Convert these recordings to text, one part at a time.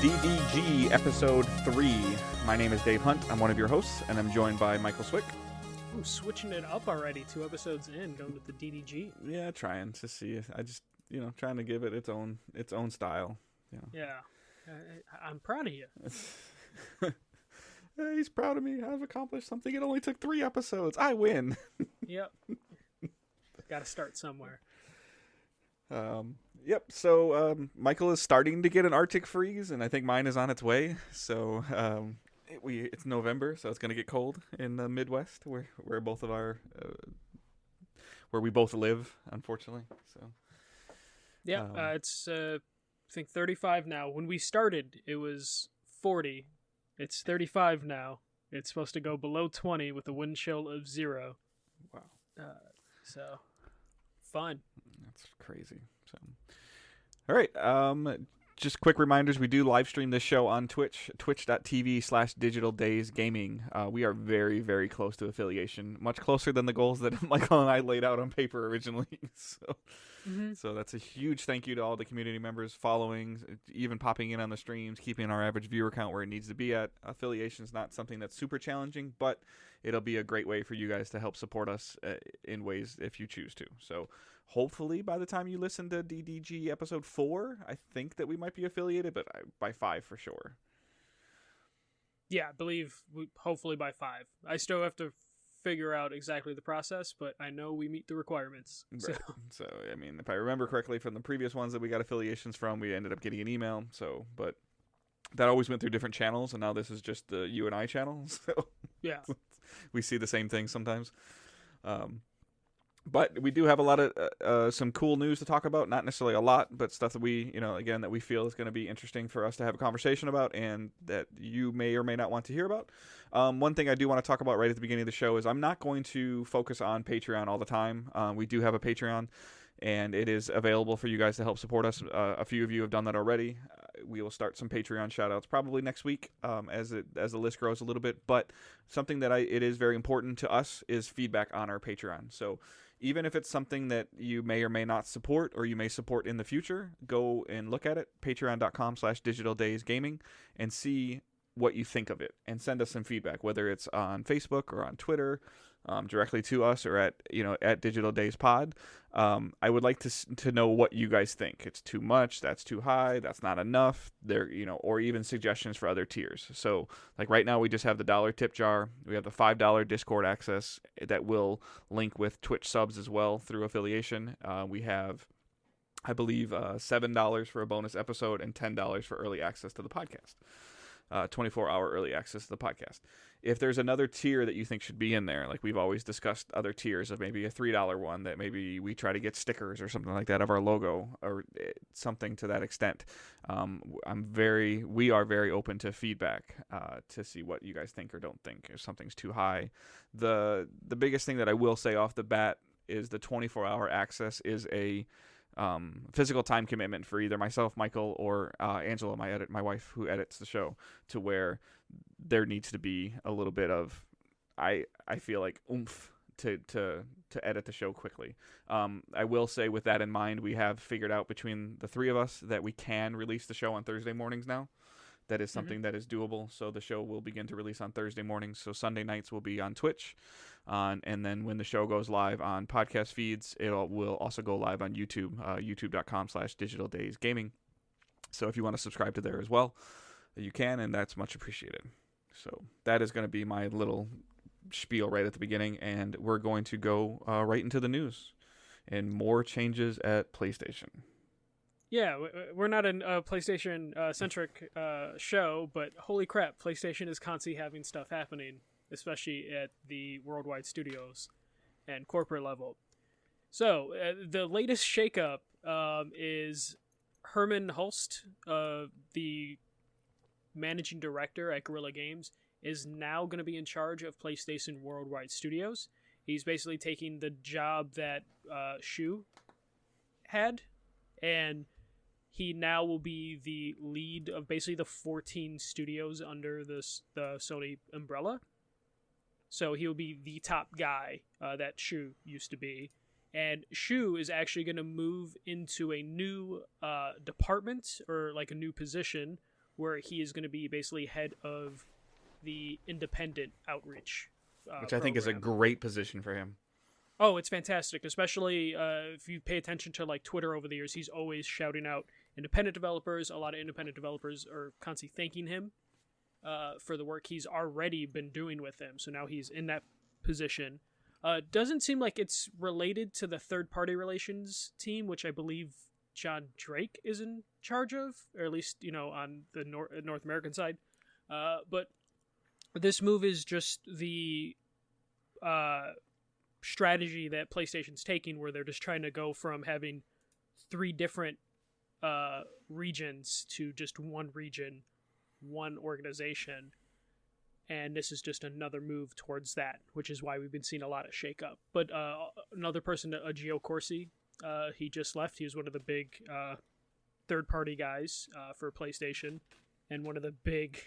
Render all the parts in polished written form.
DDG Episode 3. My name is Dave Hunt. I'm one of your hosts, and I'm joined by Michael Swick. Ooh, switching it up already, 2 episodes in, going with the DDG. Yeah, trying to see. I just, trying to give it its own style. Yeah, I'm proud of you. He's proud of me. I've accomplished something. It only took 3 episodes. I win. Yep. Got to start somewhere. Yep. So Michael is starting to get an Arctic freeze, and I think mine is on its way. So it's November, so it's going to get cold in the Midwest, where both of our where we both live, unfortunately. So yeah, it's I think 35 now. When we started, it was 40. It's 35 now. It's supposed to go below 20 with a wind chill of 0. Wow. So fun. That's crazy. So, all right. Just quick reminders. We do live stream this show on Twitch, twitch.tv/digitaldaysgaming. We are very, very close to affiliation, much closer than the goals that Michael and I laid out on paper originally. So that's a huge thank you to all the community members following, even popping in on the streams, keeping our average viewer count where it needs to be at. Affiliation is not something that's super challenging, but it'll be a great way for you guys to help support us in ways if you choose to. So hopefully by the time you listen to DDG episode 4, I think that we might be affiliated, but by 5 for sure. Yeah, I believe hopefully by 5. I still have to figure out exactly the process, but I know we meet the requirements. Right. So, I mean, if I remember correctly from the previous ones that we got affiliations from, we ended up getting an email. So, but that always went through different channels, and now this is just the you and I channel. So yeah, we see the same thing sometimes. But we do have a lot of some cool news to talk about. Not necessarily a lot, but stuff that we, again, that we feel is going to be interesting for us to have a conversation about and that you may or may not want to hear about. One thing I do want to talk about right at the beginning of the show is I'm not going to focus on Patreon all the time. We do have a Patreon, and it is available for you guys to help support us. A few of you have done that already. We will start some Patreon shout-outs probably next week as the list grows a little bit. But something that it is very important to us is feedback on our Patreon. So even if it's something that you may or may not support or you may support in the future, go and look at it, patreon.com/digitaldaysgaming, and see what you think of it and send us some feedback, whether it's on Facebook or on Twitter, directly to us or at Digital Days Pod. I would like to know what you guys think. It's too much, that's too high, that's not enough, or even suggestions for other tiers. So like right now we just have the $1 tip jar. We have the $5 Discord access that will link with Twitch subs as well through affiliation. We have, I believe, $7 for a bonus episode and $10 for early access to the podcast. 24-hour early access to the podcast. If there's another tier that you think should be in there, like we've always discussed other tiers of maybe a $3 one that maybe we try to get stickers or something like that of our logo or something to that extent. We are very open to feedback to see what you guys think or don't think. If something's too high, the biggest thing that I will say off the bat is the 24-hour access is a physical time commitment for either myself, Michael, or Angela, my wife, who edits the show, to where there needs to be a little bit of, I feel like, oomph to edit the show quickly. I will say, with that in mind, we have figured out between the 3 of us that we can release the show on Thursday mornings now. That is something that is doable. So the show will begin to release on Thursday mornings. So Sunday nights will be on Twitch. And then when the show goes live on podcast feeds, will also go live on YouTube, youtube.com/digitaldaysgaming. So if you want to subscribe to there as well, you can, and that's much appreciated. So that is going to be my little spiel right at the beginning. And we're going to go right into the news and more changes at PlayStation. Yeah, we're not a PlayStation-centric show, but holy crap, PlayStation is constantly having stuff happening, especially at the worldwide studios and corporate level. So, the latest shakeup is Herman Hulst, the managing director at Guerrilla Games, is now going to be in charge of PlayStation Worldwide Studios. He's basically taking the job that Shu had, and he now will be the lead of basically the 14 studios under the Sony umbrella. So he'll be the top guy that Shu used to be. And Shu is actually going to move into a new department, or like a new position, where he is going to be basically head of the independent outreach, which I think is a great position for him. Oh, it's fantastic, especially if you pay attention to like Twitter over the years. He's always shouting out independent developers. A lot of independent developers are constantly thanking him for the work he's already been doing with them. So now he's in that position. Doesn't seem like it's related to the third-party relations team, which I believe John Drake is in charge of, or at least, on the North American side. But this move is just the strategy that PlayStation's taking, where they're just trying to go from having 3 different regions to just one region, one organization. And this is just another move towards that, which is why we've been seeing a lot of shake-up. But another person, Gio Corsi, he just left. He was one of the big third-party guys for PlayStation, and one of the big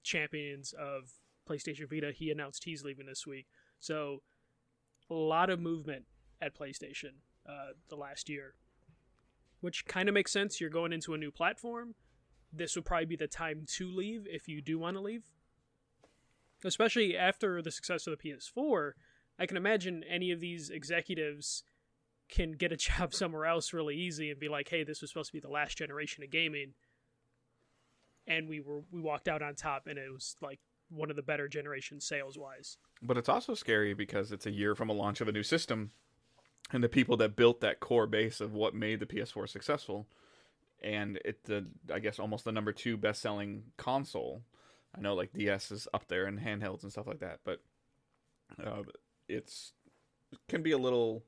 champions of PlayStation Vita. He announced he's leaving this week. So a lot of movement at PlayStation the last year, which kind of makes sense. You're going into a new platform. This would probably be the time to leave if you do want to leave. Especially after the success of the PS4, I can imagine any of these executives can get a job somewhere else really easy and be like, hey, this was supposed to be the last generation of gaming, and we walked out on top, and it was like one of the better generations sales-wise. But it's also scary because it's a year from a launch of a new system, and the people that built that core base of what made the PS4 successful, and it's, I guess, almost the number 2 best-selling console. I know, like, DS is up there in handhelds and stuff like that, but it can be a little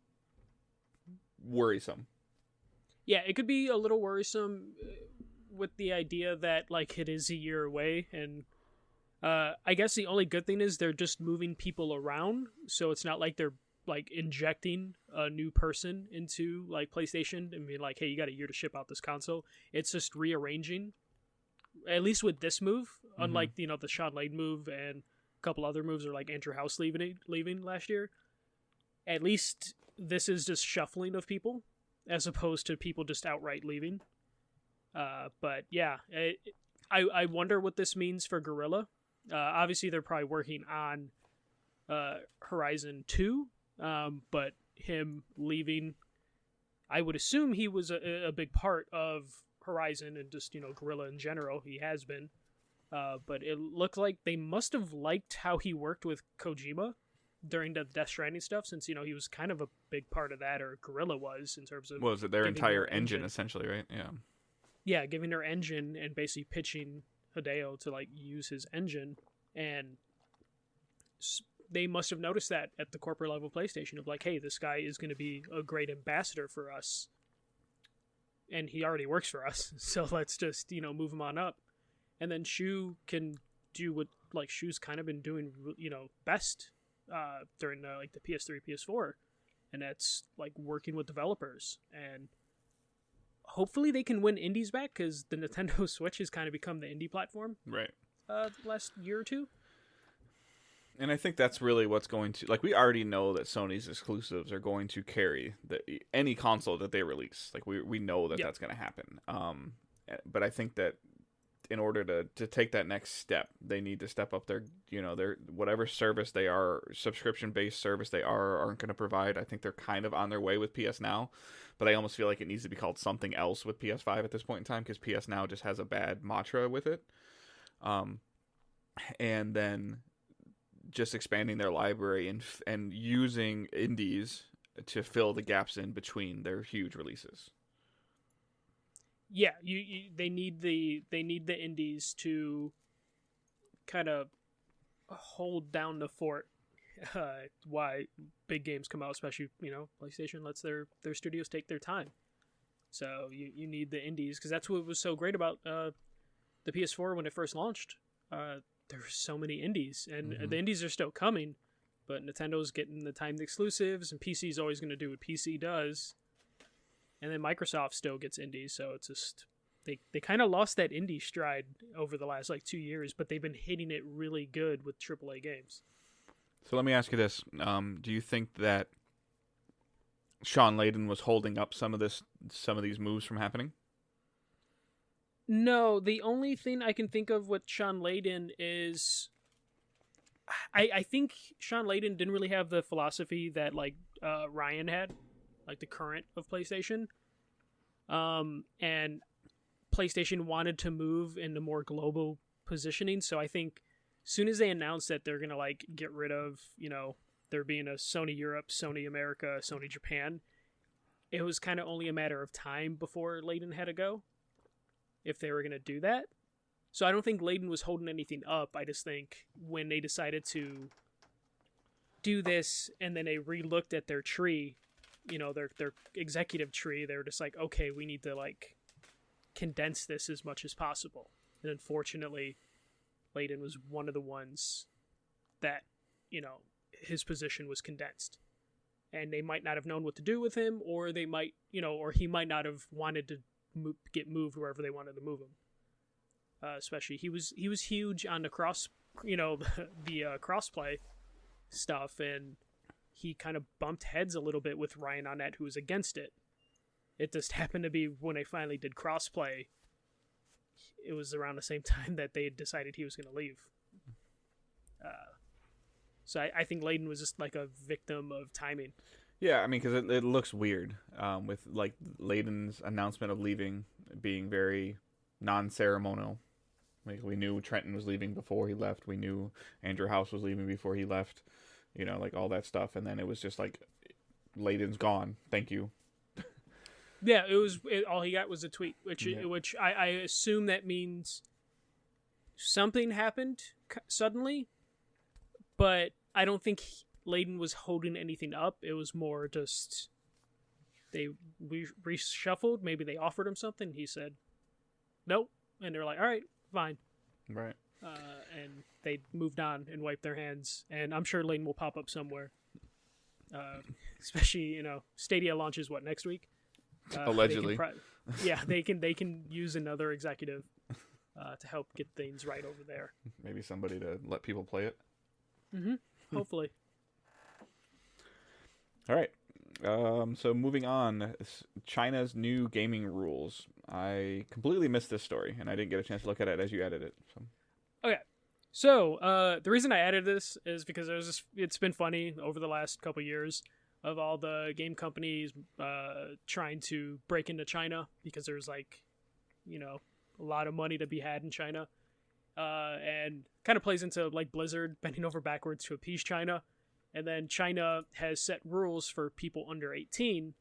worrisome. Yeah, it could be a little worrisome with the idea that, like, it is a year away, and I guess the only good thing is they're just moving people around, so it's not like they're, like, injecting a new person into, like, PlayStation and being like, hey, you got a year to ship out this console. It's just rearranging. At least with this move, unlike the Sean Layden move and a couple other moves, or like Andrew House leaving last year. At least this is just shuffling of people, as opposed to people just outright leaving. But yeah, I wonder what this means for Guerrilla. Obviously, they're probably working on Horizon 2, but him leaving, I would assume he was a big part of Horizon and just, Guerrilla in general. He has been. But it looked like they must have liked how he worked with Kojima during the Death Stranding stuff, since, he was kind of a big part of that, or Guerrilla was, in terms of... Well, was it their entire engine, essentially, right? Yeah. Yeah, giving their engine and basically pitching Hideo to, like, use his engine, and they must have noticed that at the corporate level PlayStation, of like, hey, this guy is going to be a great ambassador for us, and he already works for us, so let's just, move him on up. And then Shu can do what, like, Shu's kind of been doing, best during the PS3, PS4, and that's, like, working with developers. And hopefully they can win indies back, because the Nintendo Switch has kind of become the indie platform. Right. The last year or two. And I think that's really what's going to... Like, we already know that Sony's exclusives are going to carry any console that they release. Like, we know that that's going to happen. But I think that in order to take that next step, they need to step up their whatever service they are, subscription-based service they aren't going to provide. I think they're kind of on their way with PS Now, but I almost feel like it needs to be called something else with PS5 at this point in time, because PS Now just has a bad mantra with it. And then just expanding their library and using indies to fill the gaps in between their huge releases. Yeah, they need the indies to kind of hold down the fort. Why big games come out, especially PlayStation lets their studios take their time. So you need the indies, because that's what was so great about the PS4 when it first launched. There were so many indies, and the indies are still coming, but Nintendo's getting the timed exclusives, and PC's always going to do what PC does. And then Microsoft still gets indies, so it's just... They kind of lost that indie stride over the last, 2 years, but they've been hitting it really good with AAA games. So let me ask you this. Do you think that Sean Layden was holding up some of these moves from happening? No, the only thing I can think of with Sean Layden is I think Sean Layden didn't really have the philosophy that like Ryan had, like the current of PlayStation. And PlayStation wanted to move into more global positioning, so I think as soon as they announced that they're gonna like get rid of, there being a Sony Europe, Sony America, Sony Japan, it was kind of only a matter of time before Layden had to go, if they were gonna do that. So I don't think Layden was holding anything up. I just think when they decided to do this and then they re-looked at their tree, their executive tree, they were just like, okay, we need to like condense this as much as possible. And unfortunately, Layden was one of the ones that, his position was condensed. And they might not have known what to do with him, or they might, or he might not have wanted to get moved wherever they wanted to move him. Especially, he was huge on the the crossplay stuff, and he kind of bumped heads a little bit with Ryan Onnet, who was against it. It just happened to be when they finally did crossplay, it was around the same time that they had decided he was going to leave. So I think Layden was just like a victim of timing. Yeah, I mean, because it looks weird with like Layden's announcement of leaving being very non-ceremonial. Like, we knew Trenton was leaving before he left. We knew Andrew House was leaving before he left. Like all that stuff. And then it was just like, Layden's gone. Thank you. Yeah, all he got was a tweet, which I assume that means something happened suddenly, but I don't think Layden was holding anything up. It was more just they reshuffled. Maybe they offered him something. He said nope, and they're like, all right, fine. Right. And they moved on and wiped their hands. And I'm sure Layden will pop up somewhere. Especially, Stadia launches next week? Allegedly. They can use another executive to help get things right over there. Maybe somebody to let people play it. Mm-hmm. Hopefully. All right. So moving on, China's new gaming rules. I completely missed this story, and I didn't get a chance to look at it as you added it. Okay. So the reason I added this is because it's been funny over the last couple years of all the game companies trying to break into China because there's like, a lot of money to be had in China. And kind of plays into like Blizzard bending over backwards to appease China. And then China has set rules for people under 18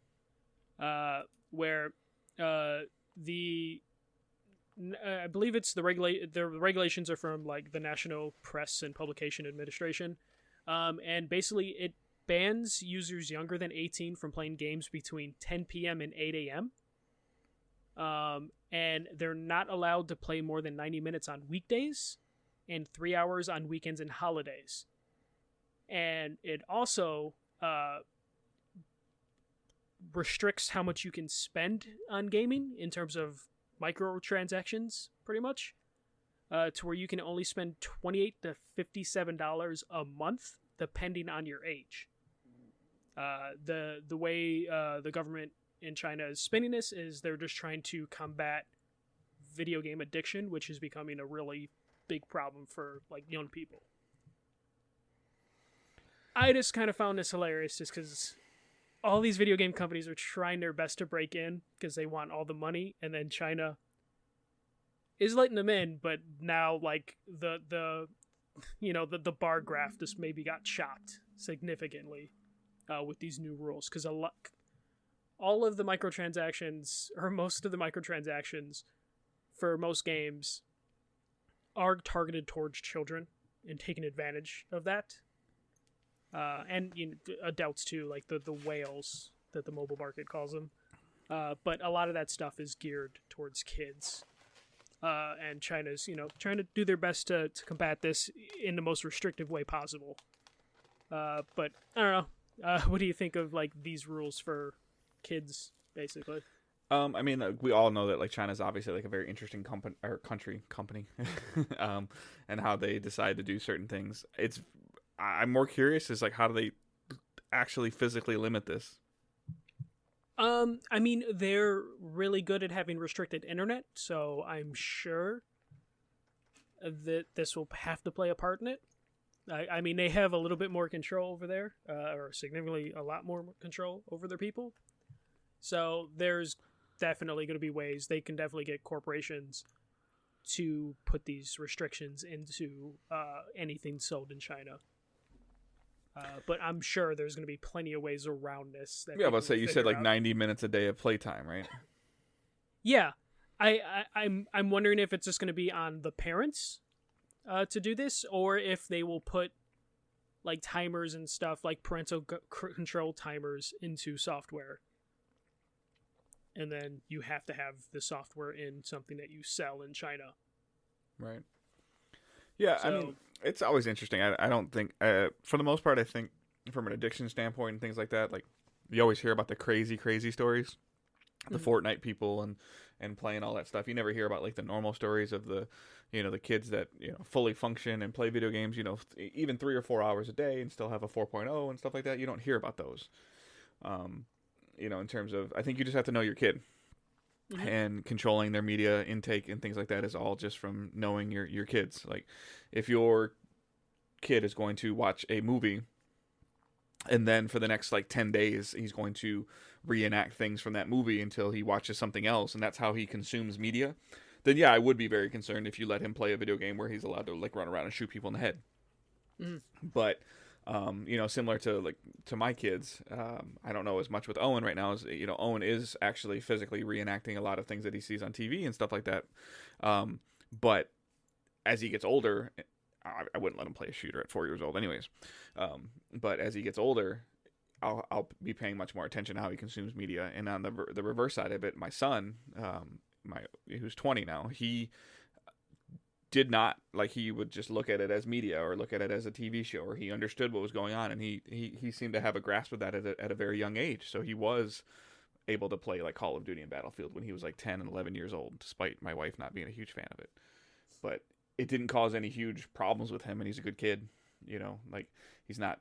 where I believe it's the regulations are from like the National Press and Publication Administration. And basically it bans users younger than 18 from playing games between 10 p.m. and 8 a.m. And they're not allowed to play more than 90 minutes on weekdays and 3 hours on weekends and holidays. And it also restricts how much you can spend on gaming in terms of microtransactions, pretty much, to where you can only spend $28 to $57 a month, depending on your age. The way the government in China is spinning this is they're just trying to combat video game addiction, which is becoming a really big problem for like young people. I just kind of found this hilarious just because all these video game companies are trying their best to break in because they want all the money, and then China is letting them in, but now like the bar graph just maybe got chopped significantly with these new rules because all of the microtransactions, or most of the microtransactions for most games, are targeted towards children and taking advantage of that. And adults too, like the whales that the mobile market calls them. But a lot of that stuff is geared towards kids. And China's, trying to do their best to combat this in the most restrictive way possible. But I don't know. What do you think of like these rules for kids, basically? I mean, we all know that like China's obviously like a very interesting company, and how they decide to do certain things. I'm more curious is like how do they actually physically limit this? I mean, they're really good at having restricted internet, so I'm sure that this will have to play a part in it. I mean, they have a little bit more control over there, or significantly a lot more control over their people. So there's definitely going to be ways they can definitely get corporations to put these restrictions into anything sold in China. But I'm sure there's going to be plenty of ways around this. That Yeah, but say you said like out. 90 minutes a day of playtime, right? Yeah, I'm wondering if it's just going to be on the parents to do this, or if they will put like timers and stuff like parental control timers into software, and then you have to have the software in something that you sell in China. Right. Yeah, So, I mean, it's always interesting. I don't think, for the most part, I think from an addiction standpoint and things like that, like you always hear about the crazy stories, the Fortnite people and playing all that stuff. You never hear about like the normal stories of the, the kids that, fully function and play video games, even 3 or 4 hours a day and still have a 4.0 and stuff like that. You don't hear about those. In terms of, I think you just have to know your kid. Mm-hmm. And controlling their media intake and things like that is all just from knowing your kids. Like, if your kid is going to watch a movie and then for the next like 10 days he's going to reenact things from that movie until he watches something else, and that's how he consumes media, then yeah, I would be very concerned if you let him play a video game where he's allowed to like run around and shoot people in the head. But similar to my kids, I don't know as much with Owen right now. As Owen is actually physically reenacting a lot of things that he sees on TV and stuff like that. But as he gets older, I wouldn't let him play a shooter at 4 years old, anyways. But as he gets older, I'll be paying much more attention to how he consumes media. And on the reverse side of it, my son, who's 20 now, he did not, like, he would just look at it as media or look at it as a TV show, or he understood what was going on, and he seemed to have a grasp of that at a very young age. So he was able to play like Call of Duty and Battlefield when he was like 10 and 11 years old, despite my wife not being a huge fan of it. But it didn't cause any huge problems with him, and he's a good kid. Like, he's not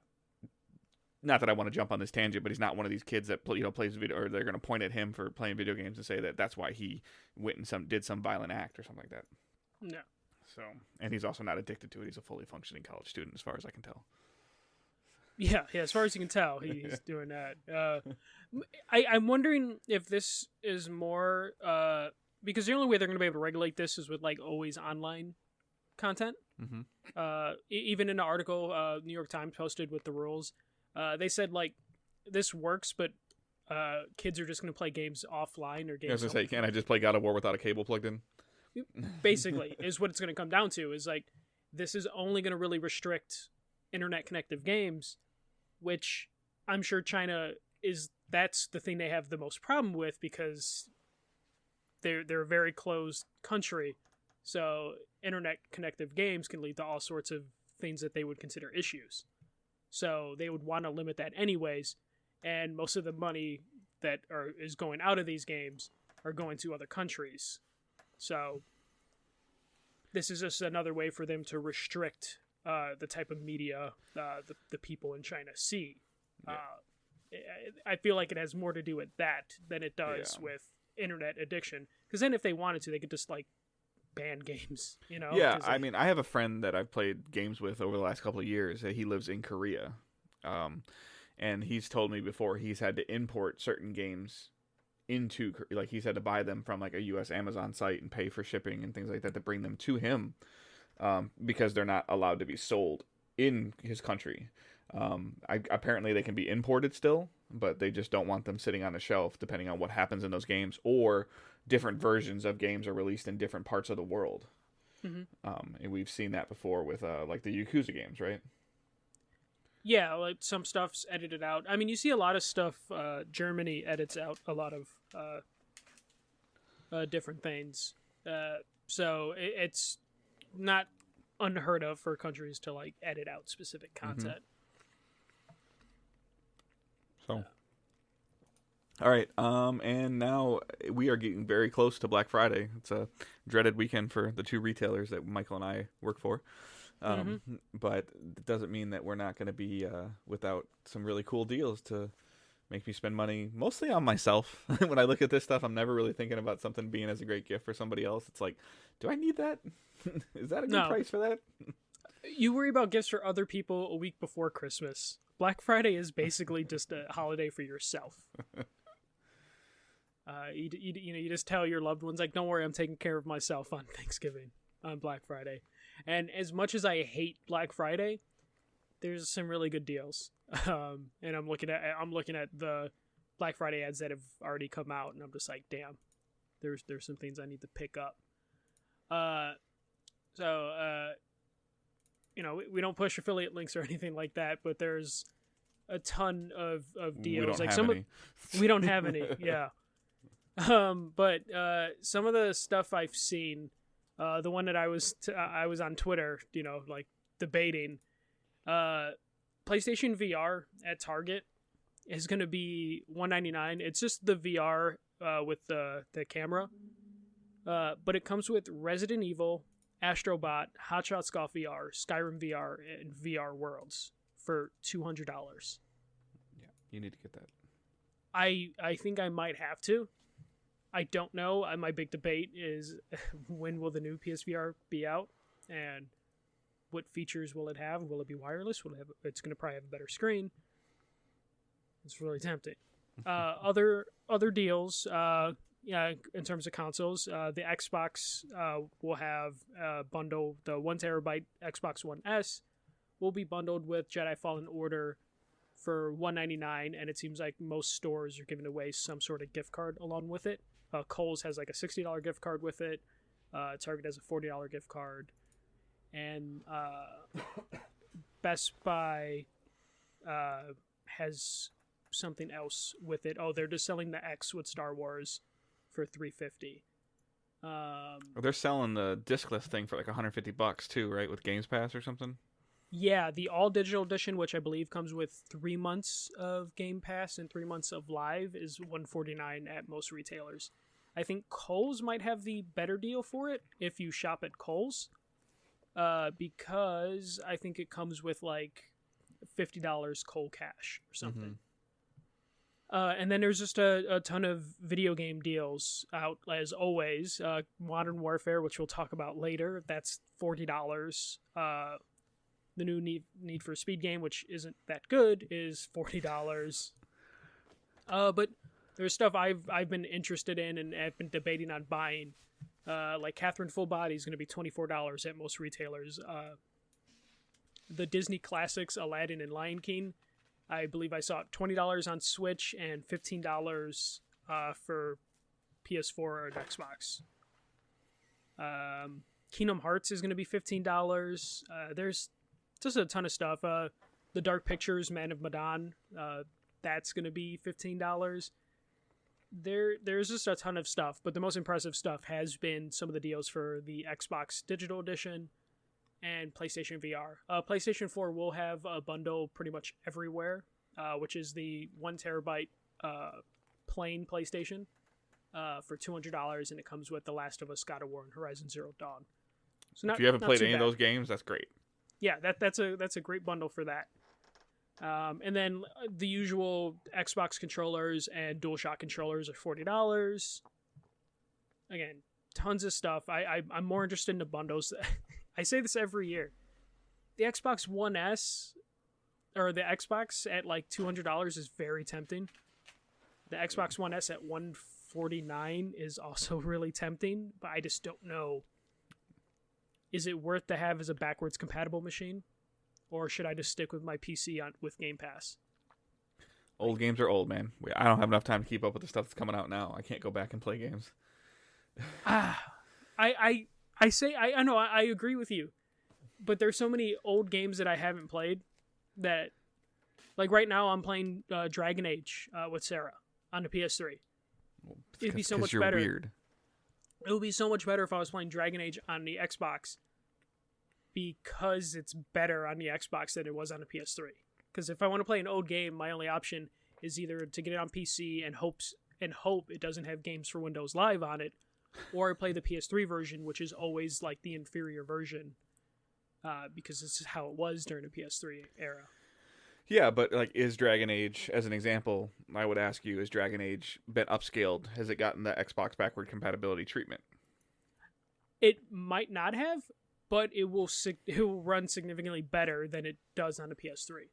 that I want to jump on this tangent, but he's not one of these kids that plays video, or they're going to point at him for playing video games and say that that's why he went and did some violent act or something like that. No. So, and he's also not addicted to it. He's a fully functioning college student, as far as I can tell. Yeah, as far as you can tell, he's doing that. I'm wondering if this is more because the only way they're going to be able to regulate this is with like always online content. Mm-hmm. Even in an article New York Times posted with the rules, they said like this works, but kids are just going to play games offline or games. I was going to say, can't I just play God of War without a cable plugged in? Basically, is what it's going to come down to. Is like, this is only going to really restrict internet connective games, which I'm sure China that's the thing they have the most problem with, because they're a very closed country. So internet connective games can lead to all sorts of things that they would consider issues. So they would want to limit that anyways, and most of the money that is going out of these games are going to other countries. So this is just another way for them to restrict the type of media the people in China see. Yeah. I feel like it has more to do with that than it does with internet addiction. Because then if they wanted to, they could just like ban games, Yeah, I mean, I have a friend that I've played games with over the last couple of years. He lives in Korea. And he's told me before he's had to import certain games into, like, he's had to buy them from like a US Amazon site and pay for shipping and things like that to bring them to him, because they're not allowed to be sold in his country. Apparently they can be imported still, but they just don't want them sitting on the shelf depending on what happens in those games, or different versions of games are released in different parts of the world. Mm-hmm. And we've seen that before with like the Yakuza games, right? Yeah, like some stuff's edited out. I mean, you see a lot of stuff. Germany edits out a lot of different things. So it's not unheard of for countries to like edit out specific content. Mm-hmm. So, all right. And now we are getting very close to Black Friday. It's a dreaded weekend for the two retailers that Michael and I work for. But it doesn't mean that we're not going to be without some really cool deals to Make me spend money mostly on myself. When I look at this stuff, I'm never really thinking about something being as a great gift for somebody else. It's like, do I need that? Is that a good price for that? You worry about gifts for other people a week before Christmas. Black Friday is basically just a holiday for yourself. You just tell your loved ones, like, don't worry, I'm taking care of myself on Thanksgiving, on Black Friday. And as much as I hate Black Friday, there's some really good deals. And I'm looking at the Black Friday ads that have already come out, and I'm just like, damn, there's some things I need to pick up. We don't push affiliate links or anything like that, but there's a ton of deals. We don't have any. Yeah. But some of the stuff I've seen, the one that I was on Twitter, debating, PlayStation VR at Target is going to be $199. It's just the VR with the camera, but it comes with Resident Evil, Astrobot, Hot Shots Golf VR, Skyrim VR, and VR Worlds for $200. Yeah, you need to get that. I think I might have to. I don't know. My big debate is when will the new PSVR be out, and what features will it have? Will it be wireless? It's going to probably have a better screen. It's really tempting. Other deals, in terms of consoles, the Xbox will have bundle. The 1 terabyte Xbox One S will be bundled with Jedi Fallen Order for $199, and it seems like most stores are giving away some sort of gift card along with it. Kohl's has like a $60 gift card with it. Target has a $40 gift card. And Best Buy has something else with it. Oh, they're just selling the X with Star Wars for $350. They're selling the discless thing for like $150 too, right? With Games Pass or something. Yeah, the all digital edition, which I believe comes with 3 months of Game Pass and 3 months of Live, is $149 at most retailers. I think Kohl's might have the better deal for it if you shop at Kohl's, because I think it comes with like $50 Kohl cash or something. And then there's just a ton of video game deals out, as always. Modern Warfare, which we'll talk about later, that's $40. The new Need for Speed game, which isn't that good, is $40. But there's stuff I've been interested in and have been debating on buying. Like Catherine Full Body is going to be $24 at most retailers. The Disney classics, Aladdin and Lion King, I believe I saw $20 on Switch and $15 for PS4 or Xbox. Kingdom Hearts is going to be $15. There's just a ton of stuff. The Dark Pictures, Man of Medan, that's going to be $15. There's just a ton of stuff, but the most impressive stuff has been some of the deals for the Xbox Digital Edition and PlayStation VR. PlayStation 4 will have a bundle pretty much everywhere, which is the 1 terabyte plain PlayStation for $200, and it comes with The Last of Us, God of War, and Horizon Zero Dawn. So if you haven't played any of those games, that's great. Yeah, that's a great bundle for that. And then the usual Xbox controllers and DualShock controllers are $40. Again, tons of stuff. I'm more interested in the bundles. I say this every year. The Xbox One S, or the Xbox at like $200 is very tempting. The Xbox One S at $149 is also really tempting, but I just don't know. Is it worth to have as a backwards compatible machine? Or should I just stick with my PC with Game Pass? Old games are old, man. I don't have enough time to keep up with the stuff that's coming out now. I can't go back and play games. I know, I agree with you. But there's so many old games that I haven't played that, like right now I'm playing Dragon Age with Sarah on the PS3. Well, it'd be so much you're better. Weird. It would be so much better if I was playing Dragon Age on the Xbox, because it's better on the Xbox than it was on the PS3. Because if I want to play an old game, my only option is either to get it on PC and hope it doesn't have games for Windows Live on it, or I play the PS3 version, which is always like the inferior version, because this is how it was during the PS3 era. Yeah, but like, is Dragon Age, as an example, I would ask you, is Dragon Age been upscaled? Has it gotten the Xbox backward compatibility treatment? It might not have, but it will run significantly better than it does on the PS3.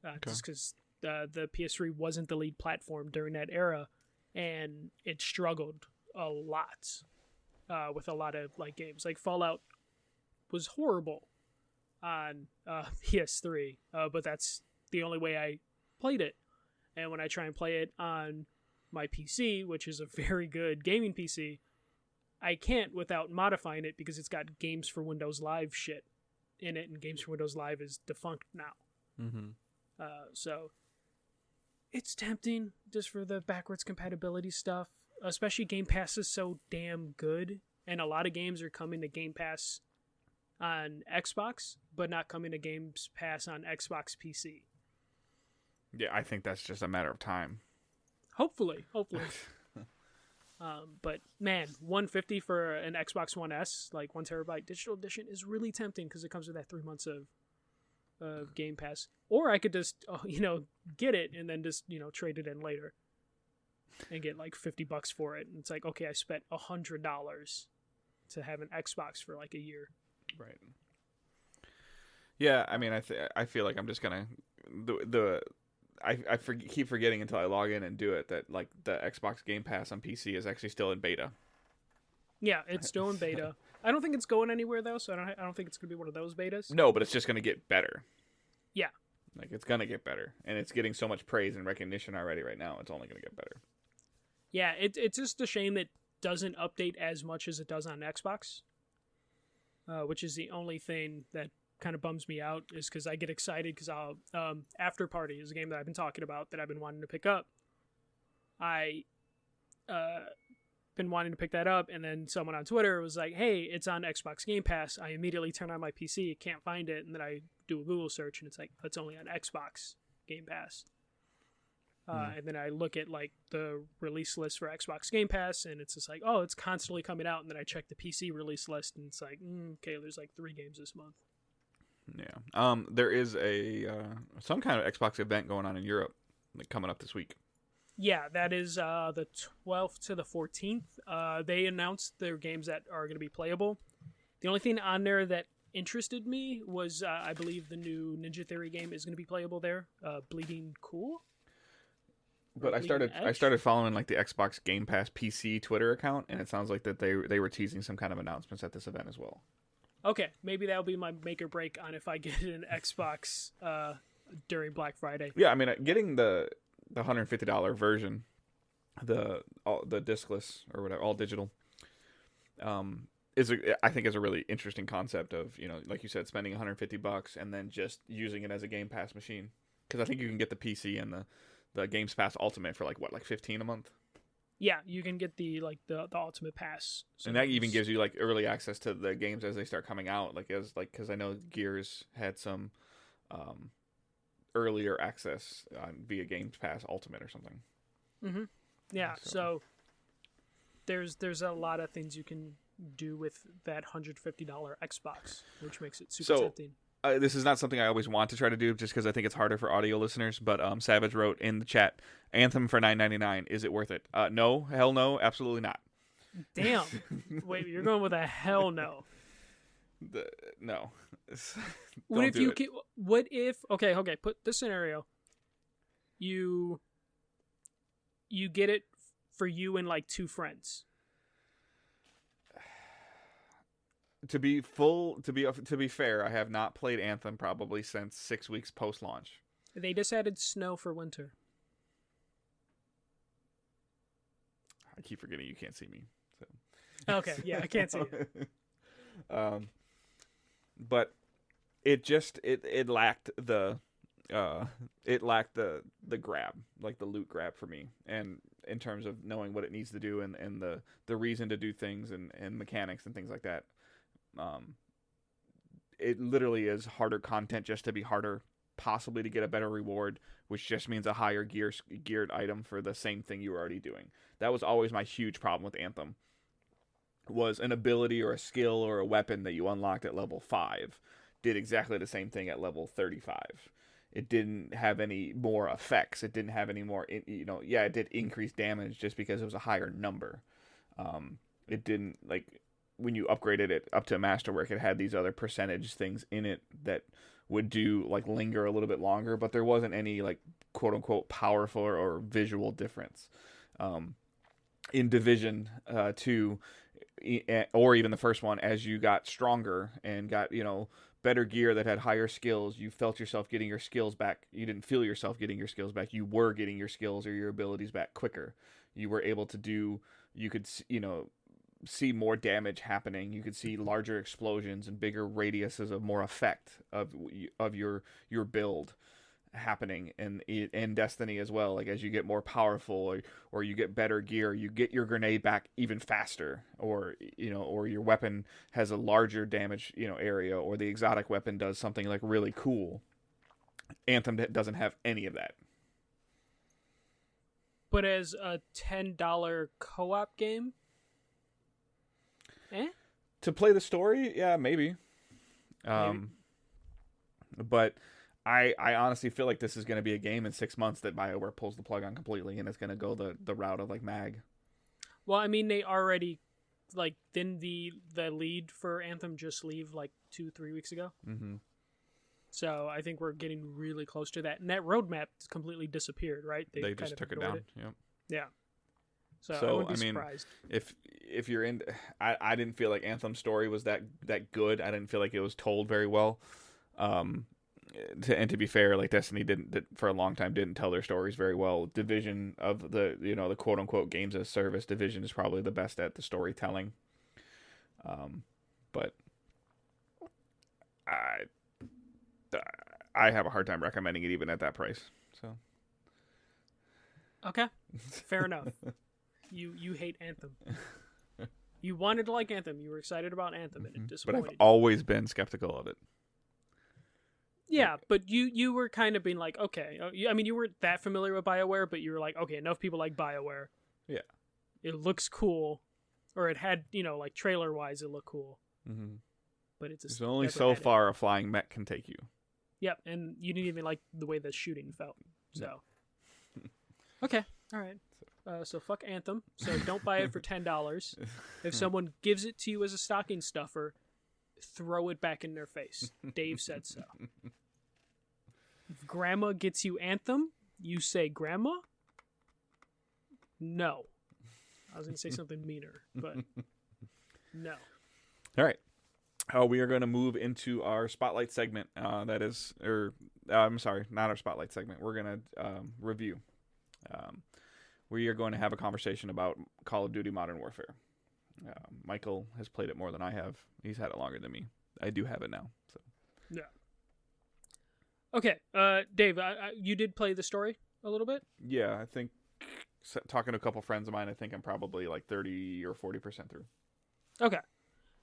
Okay. Just because the PS3 wasn't the lead platform during that era, and it struggled a lot with a lot of like games. Like Fallout was horrible on PS3, but that's the only way I played it. And when I try and play it on my PC, which is a very good gaming PC, I can't without modifying it because it's got Games for Windows Live shit in it, and Games for Windows Live is defunct now. Mm-hmm. So it's tempting just for the backwards compatibility stuff, especially Game Pass is so damn good, and a lot of games are coming to Game Pass on Xbox, but not coming to Game Pass on Xbox PC. Yeah, I think that's just a matter of time. Hopefully. But man, $150 for an Xbox One S, like 1 TB digital edition, is really tempting because it comes with that 3 months of Game Pass. Or I could just, get it and then just, trade it in later and get like $50 for it. And it's like, okay, I spent $100 to have an Xbox for like a year. Right. Yeah, I mean, I feel like I'm just gonna keep forgetting until I log in and do it that like the Xbox Game Pass on PC is actually still in beta. Yeah, it's still in beta. I don't think it's going anywhere though, so I don't think it's gonna be one of those betas. No, but it's just gonna get better. Yeah. Like, it's gonna get better, and it's getting so much praise and recognition already right now. It's only gonna get better. Yeah, it's just a shame that doesn't update as much as it does on Xbox, which is the only thing that kind of bums me out, is because I get excited because I'll After Party is a game that I've been talking about that I've been wanting to pick up. I been wanting to pick that up, and then someone on Twitter was like, hey, it's on Xbox Game Pass. I immediately turn on my PC, can't find it, and then I do a Google search and it's like, it's only on Xbox Game Pass. And then I look at like the release list for Xbox Game Pass, and it's just like, oh, it's constantly coming out. And then I check the PC release list, and it's like, okay, there's like 3 games this month. Yeah. There is a some kind of Xbox event going on in Europe, like, coming up this week. Yeah, that is the 12th to the 14th. They announced their games that are going to be playable. The only thing on there that interested me was, I believe, the new Ninja Theory game is going to be playable there. Bleeding Cool. But I started following like the Xbox Game Pass PC Twitter account, and it sounds like that they were teasing some kind of announcements at this event as well. Okay, maybe that'll be my make or break on if I get an Xbox during Black Friday. Yeah, I mean, getting the $150 version, the discless or whatever, all digital, I think is a really interesting concept of, like you said, spending $150 and then just using it as a Game Pass machine, because I think you can get the PC and the Games Pass Ultimate for like $15 a month. Yeah, you can get the Ultimate Pass, and that even gives you like early access to the games as they start coming out. Because I know Gears had some earlier access via Games Pass Ultimate or something. Mm-hmm. Yeah, so there's a lot of things you can do with that $150 Xbox, which makes it super tempting. This is not something I always want to try to do, just because I think it's harder for audio listeners. But Savage wrote in the chat, Anthem for $9.99. Is it worth it? No, hell no, absolutely not. Damn. Wait, you're going with a hell no. No. What if? Okay. Put the scenario. You get it for you and like 2 friends. To be fair, I have not played Anthem probably since 6 weeks post-launch. They just added snow for winter. I keep forgetting you can't see me. So. Okay, yeah, I can't see you. But it lacked the grab, like the loot grab for me, and in terms of knowing what it needs to do and the reason to do things and mechanics and things like that. It literally is harder content just to be harder, possibly to get a better reward, which just means a higher geared item for the same thing you were already doing. That was always my huge problem with Anthem, was an ability or a skill or a weapon that you unlocked at level 5 did exactly the same thing at level 35. it didn't have any more effects. It didn't have any more, yeah, it did increase damage just because it was a higher number. It didn't, like, when you upgraded it up to Masterwork, it had these other percentage things in it that would do, like, linger a little bit longer, but there wasn't any, like, quote unquote powerful or visual difference. In Division 2, or even the first one, as you got stronger and got, better gear that had higher skills, you felt yourself getting your skills back. You didn't feel yourself getting your skills back. You were getting your skills or your abilities back quicker. You were able to do, you could, see more damage happening. You could see larger explosions and bigger radiuses of more effect of your build happening in Destiny as well. Like, as you get more powerful, or you get better gear, you get your grenade back even faster, or your weapon has a larger damage area, or the exotic weapon does something like really cool. Anthem doesn't have any of that. But as a $10 co-op game, to play the story, yeah, maybe. But I honestly feel like this is going to be a game in 6 months that BioWare pulls the plug on completely, and it's going to go the route of, like, MAG. Well, I mean, they already, like, didn't the lead for Anthem just leave, like, 2-3 weeks ago? Mm-hmm. So I think we're getting really close to that. And that roadmap completely disappeared, right? They just took it down. Yep. Yeah. So I wouldn't be surprised. If you're in, I didn't feel like Anthem's story was that good. I didn't feel like it was told very well. To be fair, like, Destiny didn't for a long time didn't tell their stories very well. Division of the the quote unquote games as service, Division is probably the best at the storytelling. But I have a hard time recommending it even at that price. So okay, fair enough. You hate Anthem. You wanted to like Anthem. You were excited about Anthem, and it disappointed. But I've always been skeptical of it. Yeah, but you were kind of being like, okay. I mean, you weren't that familiar with BioWare, but you were like, okay, enough people like BioWare. Yeah. It looks cool. Or it had, like, trailer-wise, it looked cool. Mm-hmm. But it's there's only so far a flying mech can take you. Yep, and you didn't even like the way the shooting felt. So. Okay, all right. So fuck Anthem. So don't buy it for $10. If someone gives it to you as a stocking stuffer, throw it back in their face. Dave said so. If Grandma gets you Anthem, you say Grandma? No. I was going to say something meaner, but no. All right. We are going to move into our spotlight segment. I'm sorry, not our spotlight segment. We're going to review. We are going to have a conversation about Call of Duty Modern Warfare. Michael has played it more than I have. He's had it longer than me. I do have it now. So. Yeah. Okay, Dave, you did play the story a little bit? Yeah, I think, talking to a couple friends of mine, I think I'm probably like 30 or 40% through. Okay.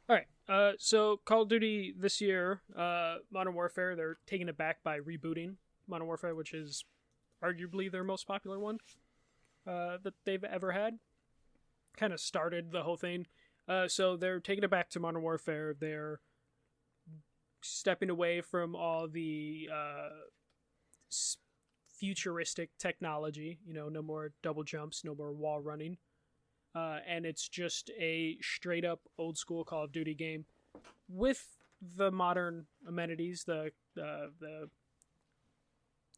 All right. So Call of Duty this year, Modern Warfare, they're taking it back by rebooting Modern Warfare, which is arguably their most popular one that they've ever had. Kind of started the whole thing. So they're taking it back to Modern Warfare. They're stepping away from all the futuristic technology. No more double jumps, no more wall running. And it's just a straight up old school Call of Duty game with the modern amenities, the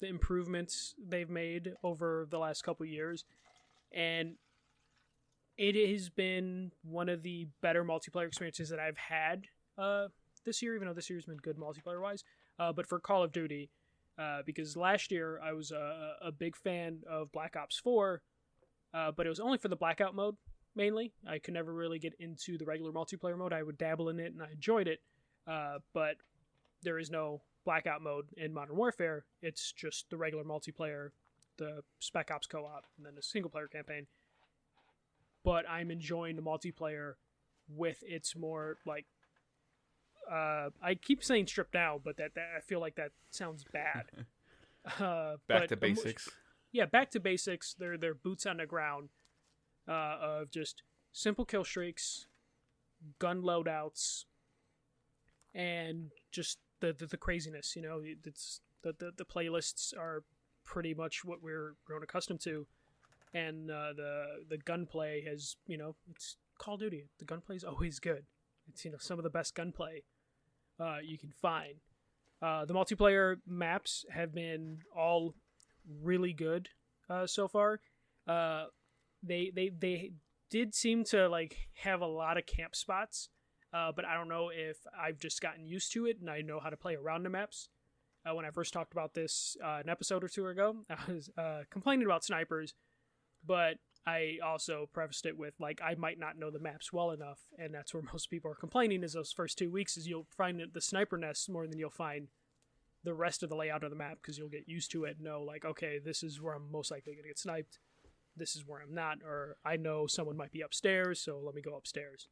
improvements they've made over the last couple years. And it has been one of the better multiplayer experiences that I've had this year, even though this year's been good multiplayer-wise. But for Call of Duty, because last year I was a big fan of Black Ops 4, but it was only for the Blackout mode, mainly. I could never really get into the regular multiplayer mode. I would dabble in it, and I enjoyed it. But there is no Blackout mode in Modern Warfare. It's just the regular multiplayer, the Spec Ops co-op, and then the single-player campaign. But I'm enjoying the multiplayer with its more, like, I keep saying stripped down, but that I feel like that sounds bad. Back to basics. Yeah, back to basics. They're boots on the ground of just simple kill streaks, gun loadouts, and just the craziness. It's the playlists are pretty much what we're grown accustomed to, and the gunplay has, it's Call of Duty. The gunplay is always good. It's some of the best gunplay you can find. The multiplayer maps have been all really good so far. They did seem to have a lot of camp spots, but I don't know if I've just gotten used to it and I know how to play around the maps. When I first talked about this an episode or two ago, I was complaining about snipers, but I also prefaced it with I might not know the maps well enough, and that's where most people are complaining is those first 2 weeks is you'll find the sniper nests more than you'll find the rest of the layout of the map, because you'll get used to it and know okay, this is where I'm most likely going to get sniped, this is where I'm not, or I know someone might be upstairs, so let me go upstairs.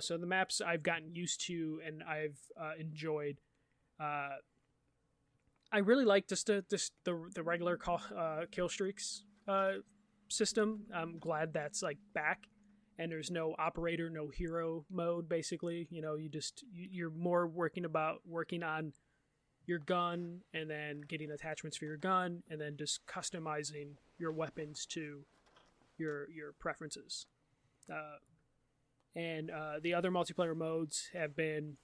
So the maps I've gotten used to and I've enjoyed. I really like just the regular kill streaks system. I'm glad that's back, and there's no operator, no hero mode. Basically, you're more working on your gun, and then getting attachments for your gun, and then just customizing your weapons to your preferences. And the other multiplayer modes have been,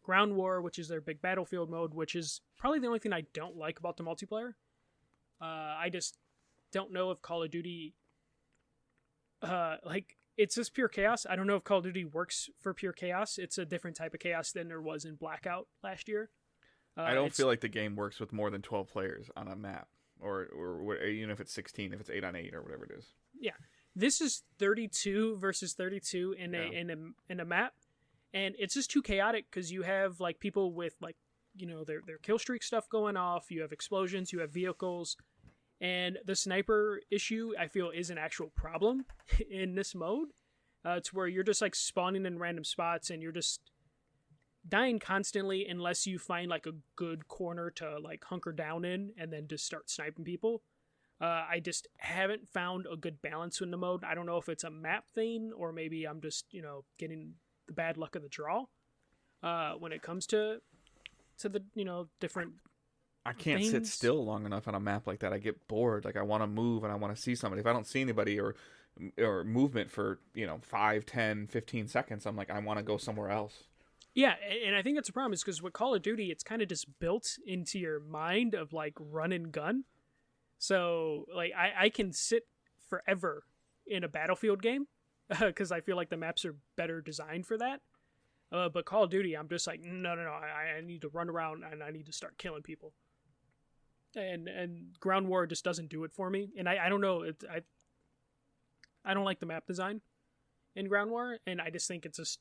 Ground War, which is their big battlefield mode, which is probably the only thing I don't like about the multiplayer. I just don't know if Call of Duty, it's just pure chaos. I don't know if Call of Duty works for pure chaos. It's a different type of chaos than there was in Blackout last year. I don't feel like the game works with more than 12 players on a map, or even if it's 16, if it's 8-on-8 or whatever it is. Yeah. This is 32 versus 32 in a map, and it's just too chaotic because you have people with their kill streak stuff going off. You have explosions, you have vehicles, and the sniper issue I feel is an actual problem in this mode. It's where you're just spawning in random spots and you're just dying constantly unless you find a good corner to hunker down in and then just start sniping people. I just haven't found a good balance in the mode. I don't know if it's a map thing or maybe I'm just, getting the bad luck of the draw when it comes to the, different I can't things. sit still long enough on a map like that. I get bored. I want to move and I want to see somebody. If I don't see anybody or movement for, 5, 10, 15 seconds, I'm I want to go somewhere else. Yeah, and I think that's a problem is because with Call of Duty, it's kind of just built into your mind of run and gun. So, I can sit forever in a Battlefield game because I feel like the maps are better designed for that. But Call of Duty, I'm just no, I need to run around and I need to start killing people. And Ground War just doesn't do it for me. And I don't know, I don't like the map design in Ground War, and I just think it's just,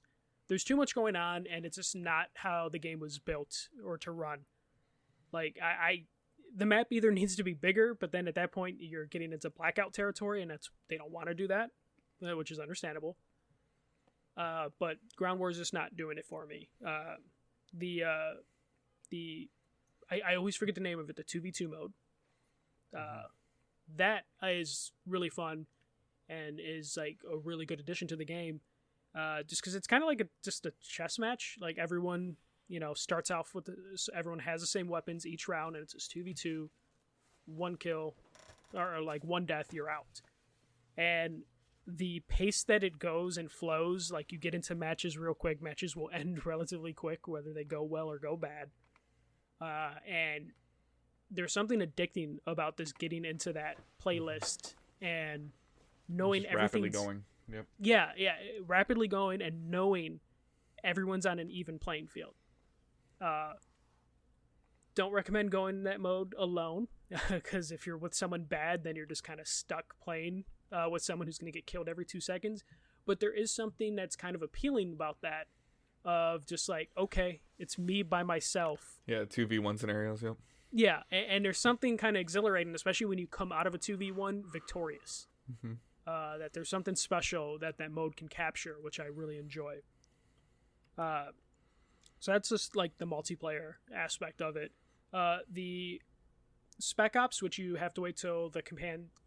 there's too much going on, and it's just not how the game was built or to run. The map either needs to be bigger, but then at that point you're getting into Blackout territory, and they don't want to do that, which is understandable. But Ground War is just not doing it for me. I always forget the name of it, the 2v2 mode. That is really fun and is a really good addition to the game. Just because it's kind of just a chess match. Everyone, starts off with everyone has the same weapons each round, and it's just 2v2, one kill, or one death, you're out. And the pace that it goes and flows, you get into matches real quick. Matches will end relatively quick, whether they go well or go bad. And there's something addicting about this getting into that playlist and knowing everything's rapidly going. Yep. Yeah, rapidly going and knowing everyone's on an even playing field. Don't recommend going in that mode alone, because if you're with someone bad, then you're just kind of stuck playing with someone who's going to get killed every 2 seconds. But there is something that's kind of appealing about that, of just okay, it's me by myself. Yeah, 2v1 scenarios, yep. Yeah, and there's something kind of exhilarating, especially when you come out of a 2v1 victorious. Mm-hmm. That there's something special that mode can capture, which I really enjoy. So that's just the multiplayer aspect of it. The Spec Ops, which you have to wait till the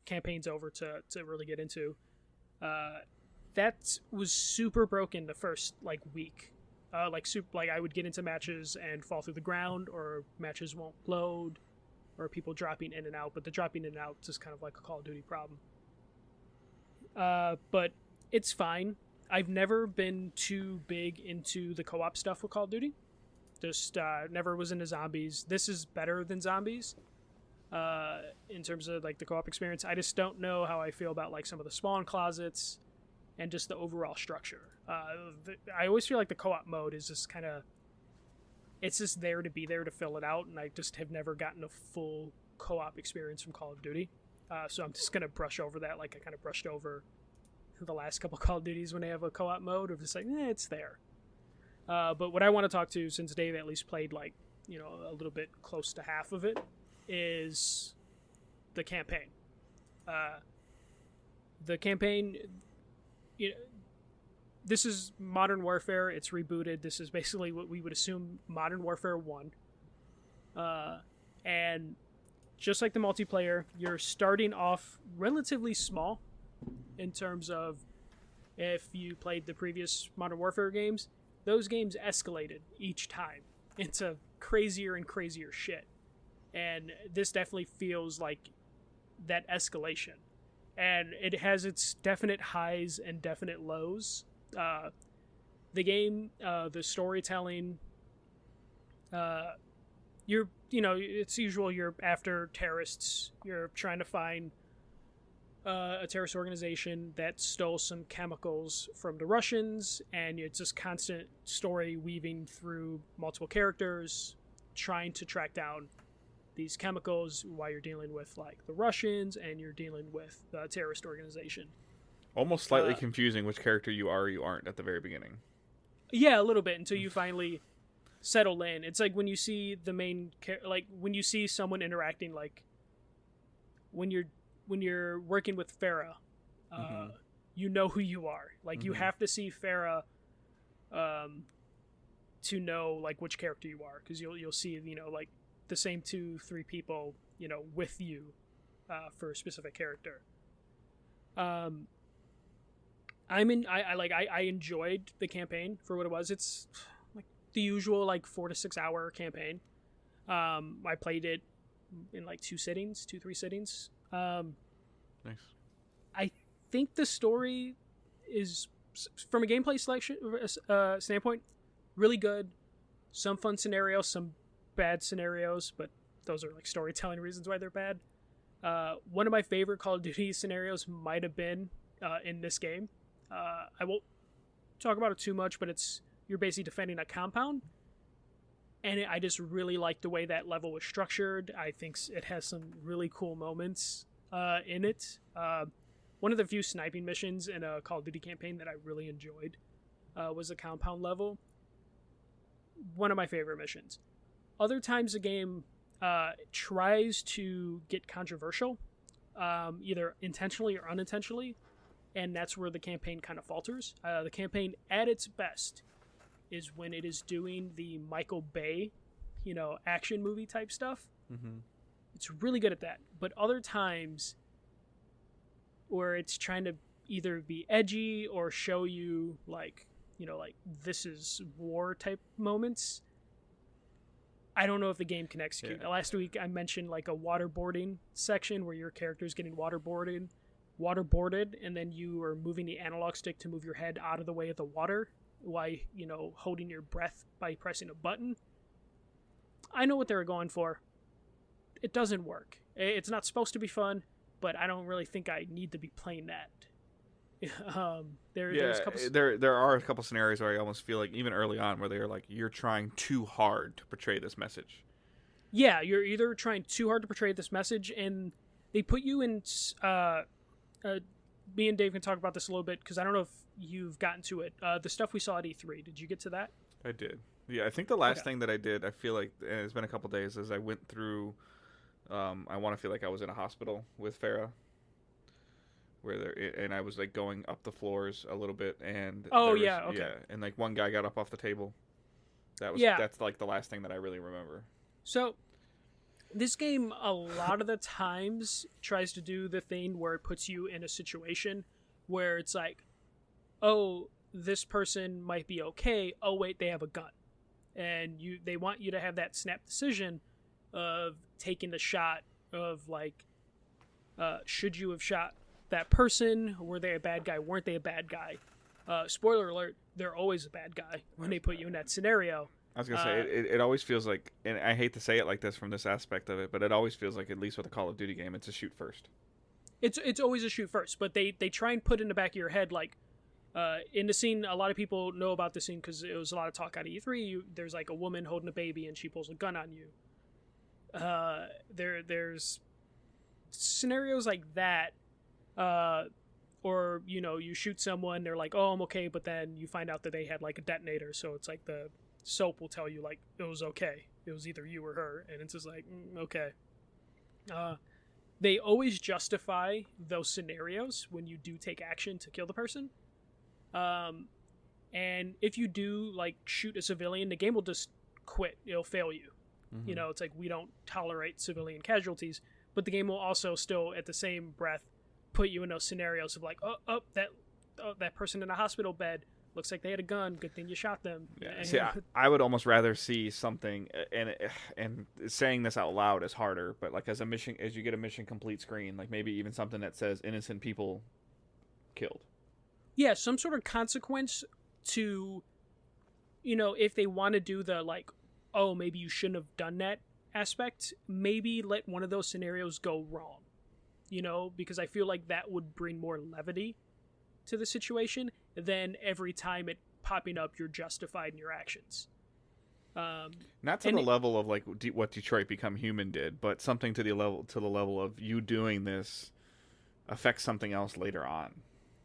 campaign's over to really get into, that was super broken the first week. like I would get into matches and fall through the ground, or matches won't load, or people dropping in and out. But the dropping in and out is kind of like a Call of Duty problem. But it's fine. I've never been too big into the co-op stuff with Call of Duty. Just never was into zombies. This is better than zombies in terms of like the co-op experience. I just don't know how I feel about like some of the spawn closets and just the overall structure. I always feel like the co-op mode is just kind of, it's just there to be there to fill it out, and I just have never gotten a full co-op experience from Call of Duty. So I'm just gonna brush over that, like I kind of brushed over the last couple Call of Duties when they have a co-op mode of just like, it's there. But what I want to talk to, since Dave at least played like, a little bit close to half of it, is the campaign. The campaign, this is Modern Warfare. It's rebooted. This is basically what we would assume Modern Warfare 1. And just like the multiplayer, you're starting off relatively small in terms of, if you played the previous Modern Warfare games, those games escalated each time into crazier and crazier shit. And this definitely feels like that escalation. And it has its definite highs and definite lows. The game, the storytelling, it's usual, you're after terrorists. You're trying to find a terrorist organization that stole some chemicals from the Russians, and it's just constant story weaving through multiple characters, trying to track down these chemicals while you're dealing with like the Russians and you're dealing with the terrorist organization. Almost slightly confusing which character you are or you aren't at the very beginning. Yeah, a little bit, until you finally settle in. It's like when you see the main like when you see someone interacting, like when you're working with Farah, you know who you are. Like you have to see Farah to know like which character you are, because you'll see like the same 2-3 people with you for a specific character. I enjoyed the campaign for what it was. It's like the usual like 4 to 6 hour campaign. I played it in like 2-3 sittings. Nice. I think the story is, from a gameplay selection standpoint, really good. Some fun scenarios, some bad scenarios, but those are like storytelling reasons why they're bad. One of my favorite Call of Duty scenarios might have been in this game. I won't talk about it too much, but you're basically defending a compound, and I just really like the way that level was structured. I think it has some really cool moments in it. One of the few sniping missions in a Call of Duty campaign that I really enjoyed was the compound level. One of my favorite missions. Other times the game tries to get controversial, either intentionally or unintentionally, and that's where the campaign kind of falters. The campaign at its best is when it is doing the Michael Bay, action movie type stuff. Mm-hmm. It's really good at that. But other times where it's trying to either be edgy or show you like this is war type moments, I don't know if the game can execute. Yeah. Last week I mentioned like a waterboarding section where your character is getting waterboarded, and then you are moving the analog stick to move your head out of the way of the water while holding your breath by pressing a button. I know what they were going for. It doesn't work. It's not supposed to be fun, but I don't really think I need to be playing that. There are a couple scenarios where I almost feel like, even early on, where they're like, you're trying too hard to portray this message. Yeah, you're either trying too hard to portray this message, and they put you in. Me and Dave can talk about this a little bit, because I don't know if you've gotten to it. The stuff we saw at E3, did you get to that? I did. Yeah, I think the last thing that I did, I feel like, and it's been a couple days, is I went through. I want to feel like I was in a hospital with Farah, and I was like going up the floors a little bit, and and like one guy got up off the table. That's like the last thing that I really remember. So this game a lot of the times tries to do the thing where it puts you in a situation where it's like, oh, this person might be okay. Oh wait, they have a gun, and they want you to have that snap decision of taking the shot of like, should you have shot that person? Were they a bad guy? Weren't they a bad guy? Spoiler alert: they're always a bad guy when they put you in that scenario. I was gonna say it always feels like, and I hate to say it like this from this aspect of it, but it always feels like, at least with a Call of Duty game, it's a shoot first. It's always a shoot first, but they try and put in the back of your head like, in the scene, a lot of people know about the scene because it was a lot of talk out of E3. There's like a woman holding a baby and she pulls a gun on you. There's scenarios like that, or you shoot someone, they're like, oh, I'm okay, but then you find out that they had like a detonator, so it's like the soap will tell you like it was okay, it was either you or her, and it's just like, okay. They always justify those scenarios when you do take action to kill the person. And if you do like shoot a civilian, the game will just quit. It'll fail you. Mm-hmm. It's like, we don't tolerate civilian casualties, but the game will also still at the same breath put you in those scenarios of like, that person in a hospital bed looks like they had a gun. Good thing you shot them. Yeah. See, I would almost rather see something, and saying this out loud is harder, but like as you get a mission complete screen, like maybe even something that says innocent people killed. Yeah, some sort of consequence to, if they want to do the like, oh, maybe you shouldn't have done that aspect, maybe let one of those scenarios go wrong, because I feel like that would bring more levity to the situation than every time it popping up you're justified in your actions. Not to the level of like what Detroit Become Human did, but something to the level of you doing this affects something else later on,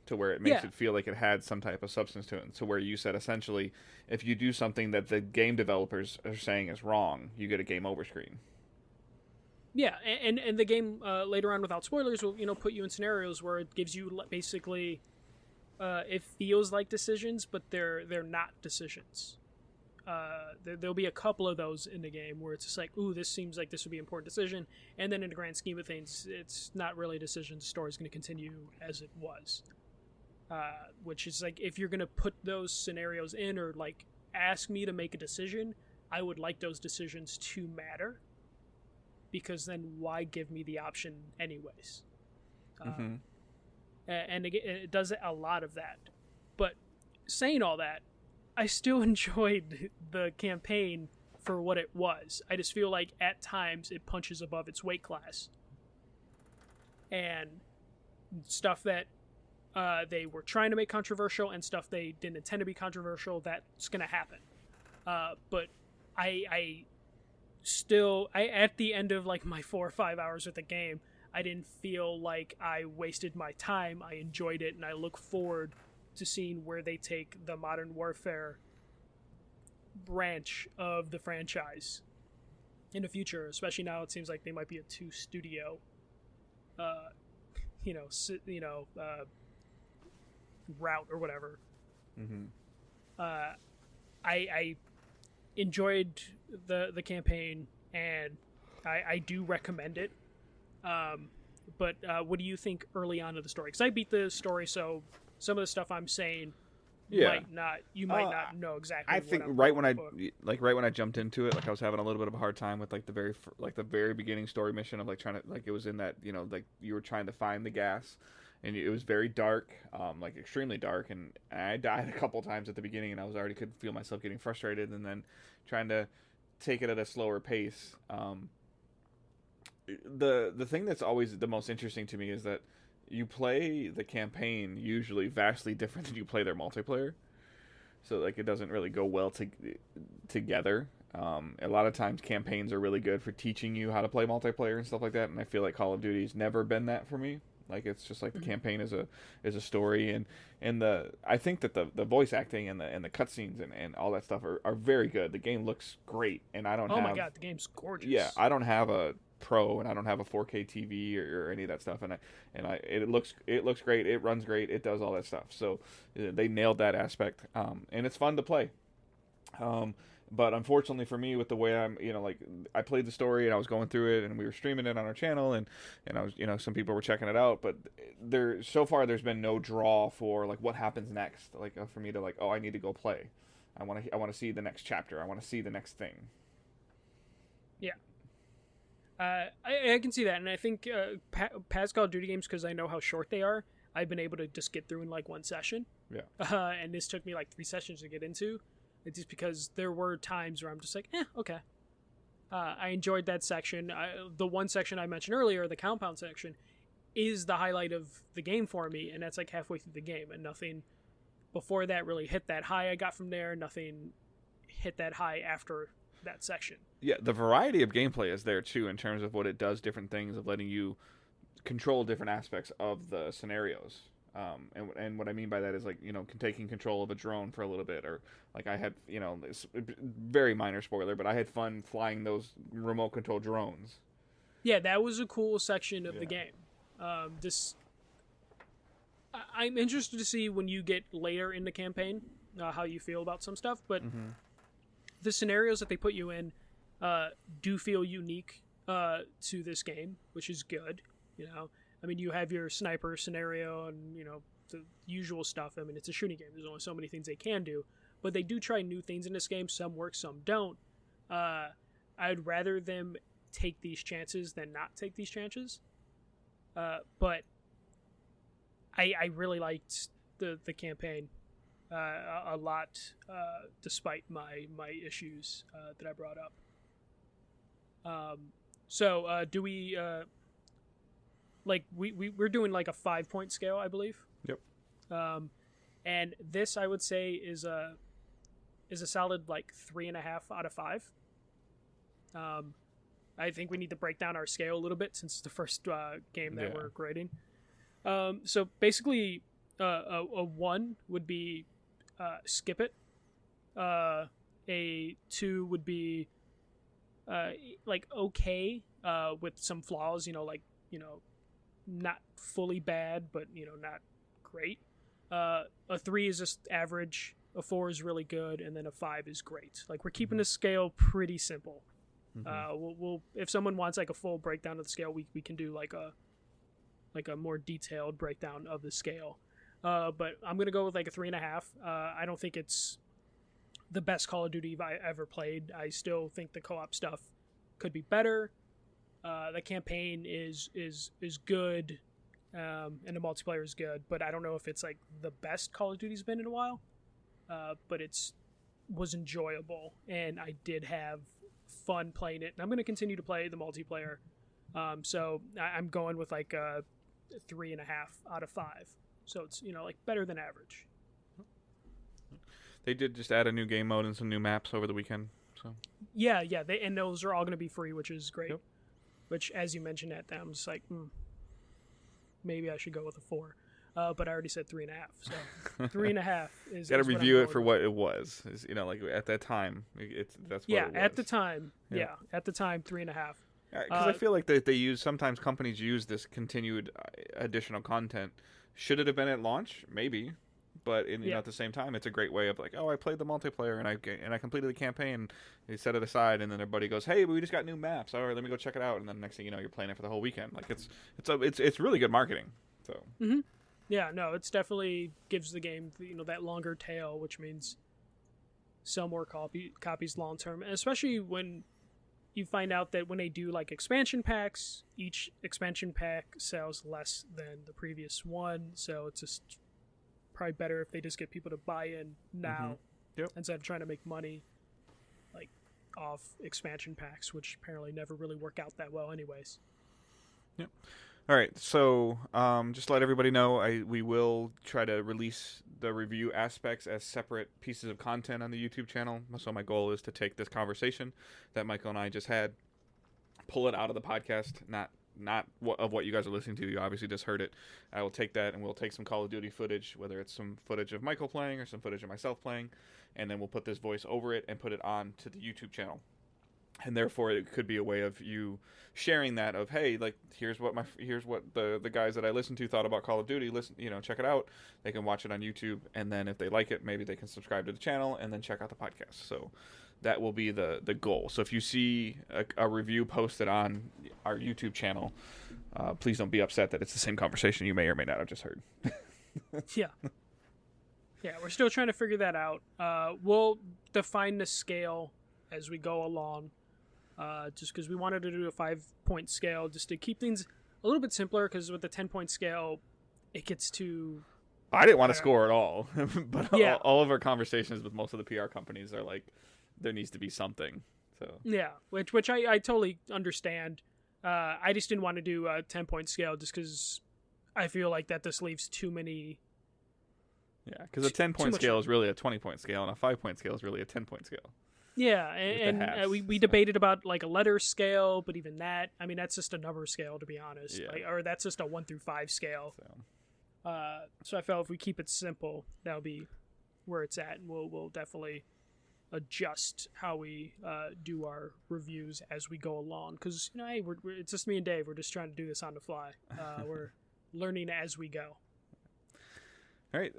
to where it makes it feel like it had some type of substance to it. So where you said essentially, if you do something that the game developers are saying is wrong, you get a game over screen. Yeah, and the game later on, without spoilers, will put you in scenarios where it gives you basically, it feels like decisions, but they're not decisions. There'll be a couple of those in the game where it's just like, ooh, this seems like this would be an important decision, and then in the grand scheme of things, it's not really a decision. The story's going to continue as it was. Which is like, if you're going to put those scenarios in or like ask me to make a decision, I would like those decisions to matter, because then why give me the option anyways? Mm-hmm. And it does a lot of that. But saying all that, I still enjoyed the campaign for what it was. I just feel like at times it punches above its weight class. And stuff that they were trying to make controversial and stuff they didn't intend to be controversial, that's going to happen. But I still, at the end of like my 4 or 5 hours with the game, I didn't feel like I wasted my time. I enjoyed it, and I look forward to seeing where they take the Modern Warfare branch of the franchise in the future, especially now it seems like they might be a 2-studio route or whatever. Mm-hmm. I enjoyed the campaign, and I do recommend it. But what do you think early on of the story? Because I beat the story, so some of the stuff I'm saying might not know exactly. I think right when I jumped into it, like I was having a little bit of a hard time with like the very beginning story mission of like trying to, like, it was in that, like you were trying to find the gas, and it was very dark, like extremely dark, and I died a couple times at the beginning, and I could feel myself getting frustrated, and then trying to take it at a slower pace. The thing that's always the most interesting to me is that you play the campaign usually vastly different than you play their multiplayer. So like it doesn't really go well together. A lot of times campaigns are really good for teaching you how to play multiplayer and stuff like that, and I feel like Call of Duty's never been that for me. Like it's just like the campaign is a story, and I think that the voice acting and the cutscenes and all that stuff are very good. The game looks great, and I don't have, my god, the game's gorgeous. Yeah, I don't have a Pro, and I don't have a 4K TV or any of that stuff, and it looks great, it runs great, it does all that stuff. So they nailed that aspect, and it's fun to play. But unfortunately for me, with the way I'm, like I played the story and I was going through it and we were streaming it on our channel and I was, some people were checking it out, but so far there's been no draw for like what happens next, like for me to like, oh, I need to go play. I want to see the next chapter. I want to see the next thing. Yeah. I can see that, and I think past Call of Duty games, because I know how short they are, I've been able to just get through in like one session. Yeah. And this took me like 3 sessions to get into. It's just because there were times where I'm just like, okay. I enjoyed that section. The one section I mentioned earlier, the compound section, is the highlight of the game for me, and that's like halfway through the game, and nothing before that really hit that high I got from there. Nothing hit that high after that section. Yeah, the variety of gameplay is there too in terms of what it does, different things of letting you control different aspects of the scenarios. And what I mean by that is like, taking control of a drone for a little bit, or like I had, this very minor spoiler, but I had fun flying those remote control drones. Yeah, that was a cool section of the game. I'm interested to see when you get later in the campaign how you feel about some stuff, but the scenarios that they put you in do feel unique to this game, which is good. I mean, you have your sniper scenario and the usual stuff. I mean, it's a shooting game. There's only so many things they can do, but they do try new things in this game. Some work, some don't. I'd rather them take these chances than not take these chances. But I really liked the campaign a lot, despite my issues that I brought up. So do we like we're doing like a 5-point scale, I believe. Yep. And this I would say is a solid like 3.5 out of 5. I think we need to break down our scale a little bit since it's the first game that we're grading. So basically, a 1 would be skip it. A 2 would be like okay, with some flaws. Not fully bad, but not great. A 3 is just average. A 4 is really good, and then a 5 is great. Like, we're keeping the scale pretty simple. We'll if someone wants like a full breakdown of the scale, we can do like a more detailed breakdown of the scale. But I'm gonna go with like a 3.5. I don't think it's the best Call of Duty I ever played. I still think the co-op stuff could be better. The campaign is good, and the multiplayer is good, but I don't know if it's like the best Call of Duty's been in a while. But was enjoyable, and I did have fun playing it, and I'm going to continue to play the multiplayer. So I'm going with like a 3.5 out of 5. So it's like better than average. They did just add a new game mode and some new maps over the weekend. So yeah, and those are all going to be free, which is great. Yep. Which, as you mentioned that, I'm just like, maybe I should go with a 4. But I already said 3.5. So 3.5 is. Got to review it for what it was. Like at that time, that's what it was. At the time, at the time, 3.5. Because I feel like sometimes companies use this continued additional content. Should it have been at launch? Maybe, but at the same time, it's a great way of like, oh, I played the multiplayer and I completed the campaign. They set it aside, and then their buddy goes, hey, we just got new maps. All right, let me go check it out. And then next thing you know, you're playing it for the whole weekend. Like it's really good marketing. So. Mm-hmm. Yeah, no, it's definitely gives the game that longer tail, which means sell more copies long term, and especially when you find out that when they do like expansion packs, each expansion pack sells less than the previous one, so it's just probably better if they just get people to buy in now instead of trying to make money like off expansion packs, which apparently never really work out that well anyways. Yep. All right, so just to let everybody know, we will try to release the review aspects as separate pieces of content on the YouTube channel. So my goal is to take this conversation that Michael and I just had, pull it out of the podcast, not of what you guys are listening to. You obviously just heard it. I will take that, and we'll take some Call of Duty footage, whether it's some footage of Michael playing or some footage of myself playing, and then we'll put this voice over it and put it on to the YouTube channel. And therefore, it could be a way of you sharing that of, hey, like here's what the guys that I listen to thought about Call of Duty. Listen, check it out. They can watch it on YouTube, and then if they like it, maybe they can subscribe to the channel and then check out the podcast. So That will be the goal. So if you see a review posted on our YouTube channel, please don't be upset that it's the same conversation you may or may not have just heard. Yeah. Yeah, we're still trying to figure that out. We'll define the scale as we go along, just because we wanted to do a 5-point scale just to keep things a little bit simpler, because with the 10-point scale, it gets too... I didn't want to score at all, but yeah. all of our conversations with most of the PR companies are like, there needs to be something. So yeah, which I totally understand. I just didn't want to do a 10-point scale just because I feel like that just leaves too many. Yeah, because a 10-point scale is really a 20-point scale, and a 5-point scale is really a 10-point scale. Yeah, and we debated about like a letter scale, but even that, I mean, that's just a number scale, to be honest. Yeah. Like, or that's just a 1 through 5 scale. So I felt if we keep it simple, that'll be where it's at, and we'll definitely adjust how we do our reviews as we go along, because hey, it's just me and Dave. We're just trying to do this on the fly. We're learning as we go. All right,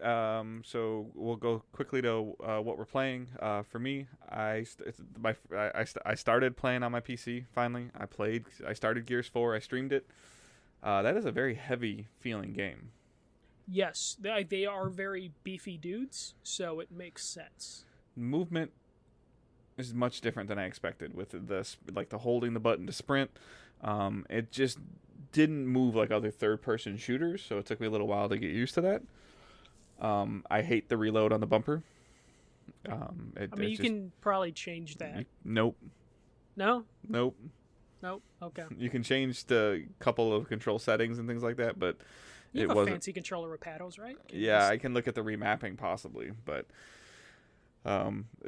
so we'll go quickly to what we're playing. For me, I started playing on my PC. Finally, I started Gears 4. I streamed it. That is a very heavy feeling game. Yes, they are very beefy dudes, so it makes sense. Movement is much different than I expected with the holding the button to sprint. It just didn't move like other third-person shooters, so it took me a little while to get used to that. I hate the reload on the bumper. You can probably change that. Nope. No? Nope. Nope. Okay. You can change the couple of control settings and things like that, but you have a fancy controller with paddles, right? I can look at the remapping possibly, but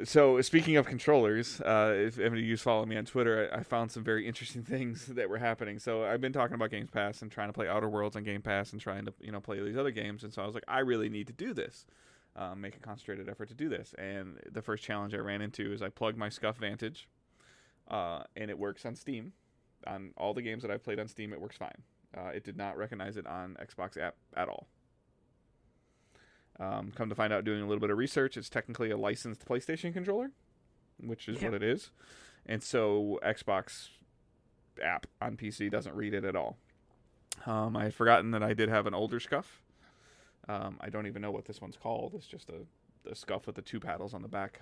so speaking of controllers, if any of you follow me on Twitter, I found some very interesting things that were happening. So I've been talking about Game Pass and trying to play Outer Worlds on Game Pass and trying to play these other games, and so I was like, I really need to do this, make a concentrated effort to do this. And the first challenge I ran into is I plugged my Scuff Vantage, and it works on Steam. On all the games that I've played on Steam, it works fine. It did not recognize it on Xbox app at all. Come to find out, doing a little bit of research, it's technically a licensed PlayStation controller, which is what it is. And so Xbox app on PC doesn't read it at all. I had forgotten that I did have an older Scuff. I don't even know what this one's called. It's just a Scuff with the 2 paddles on the back.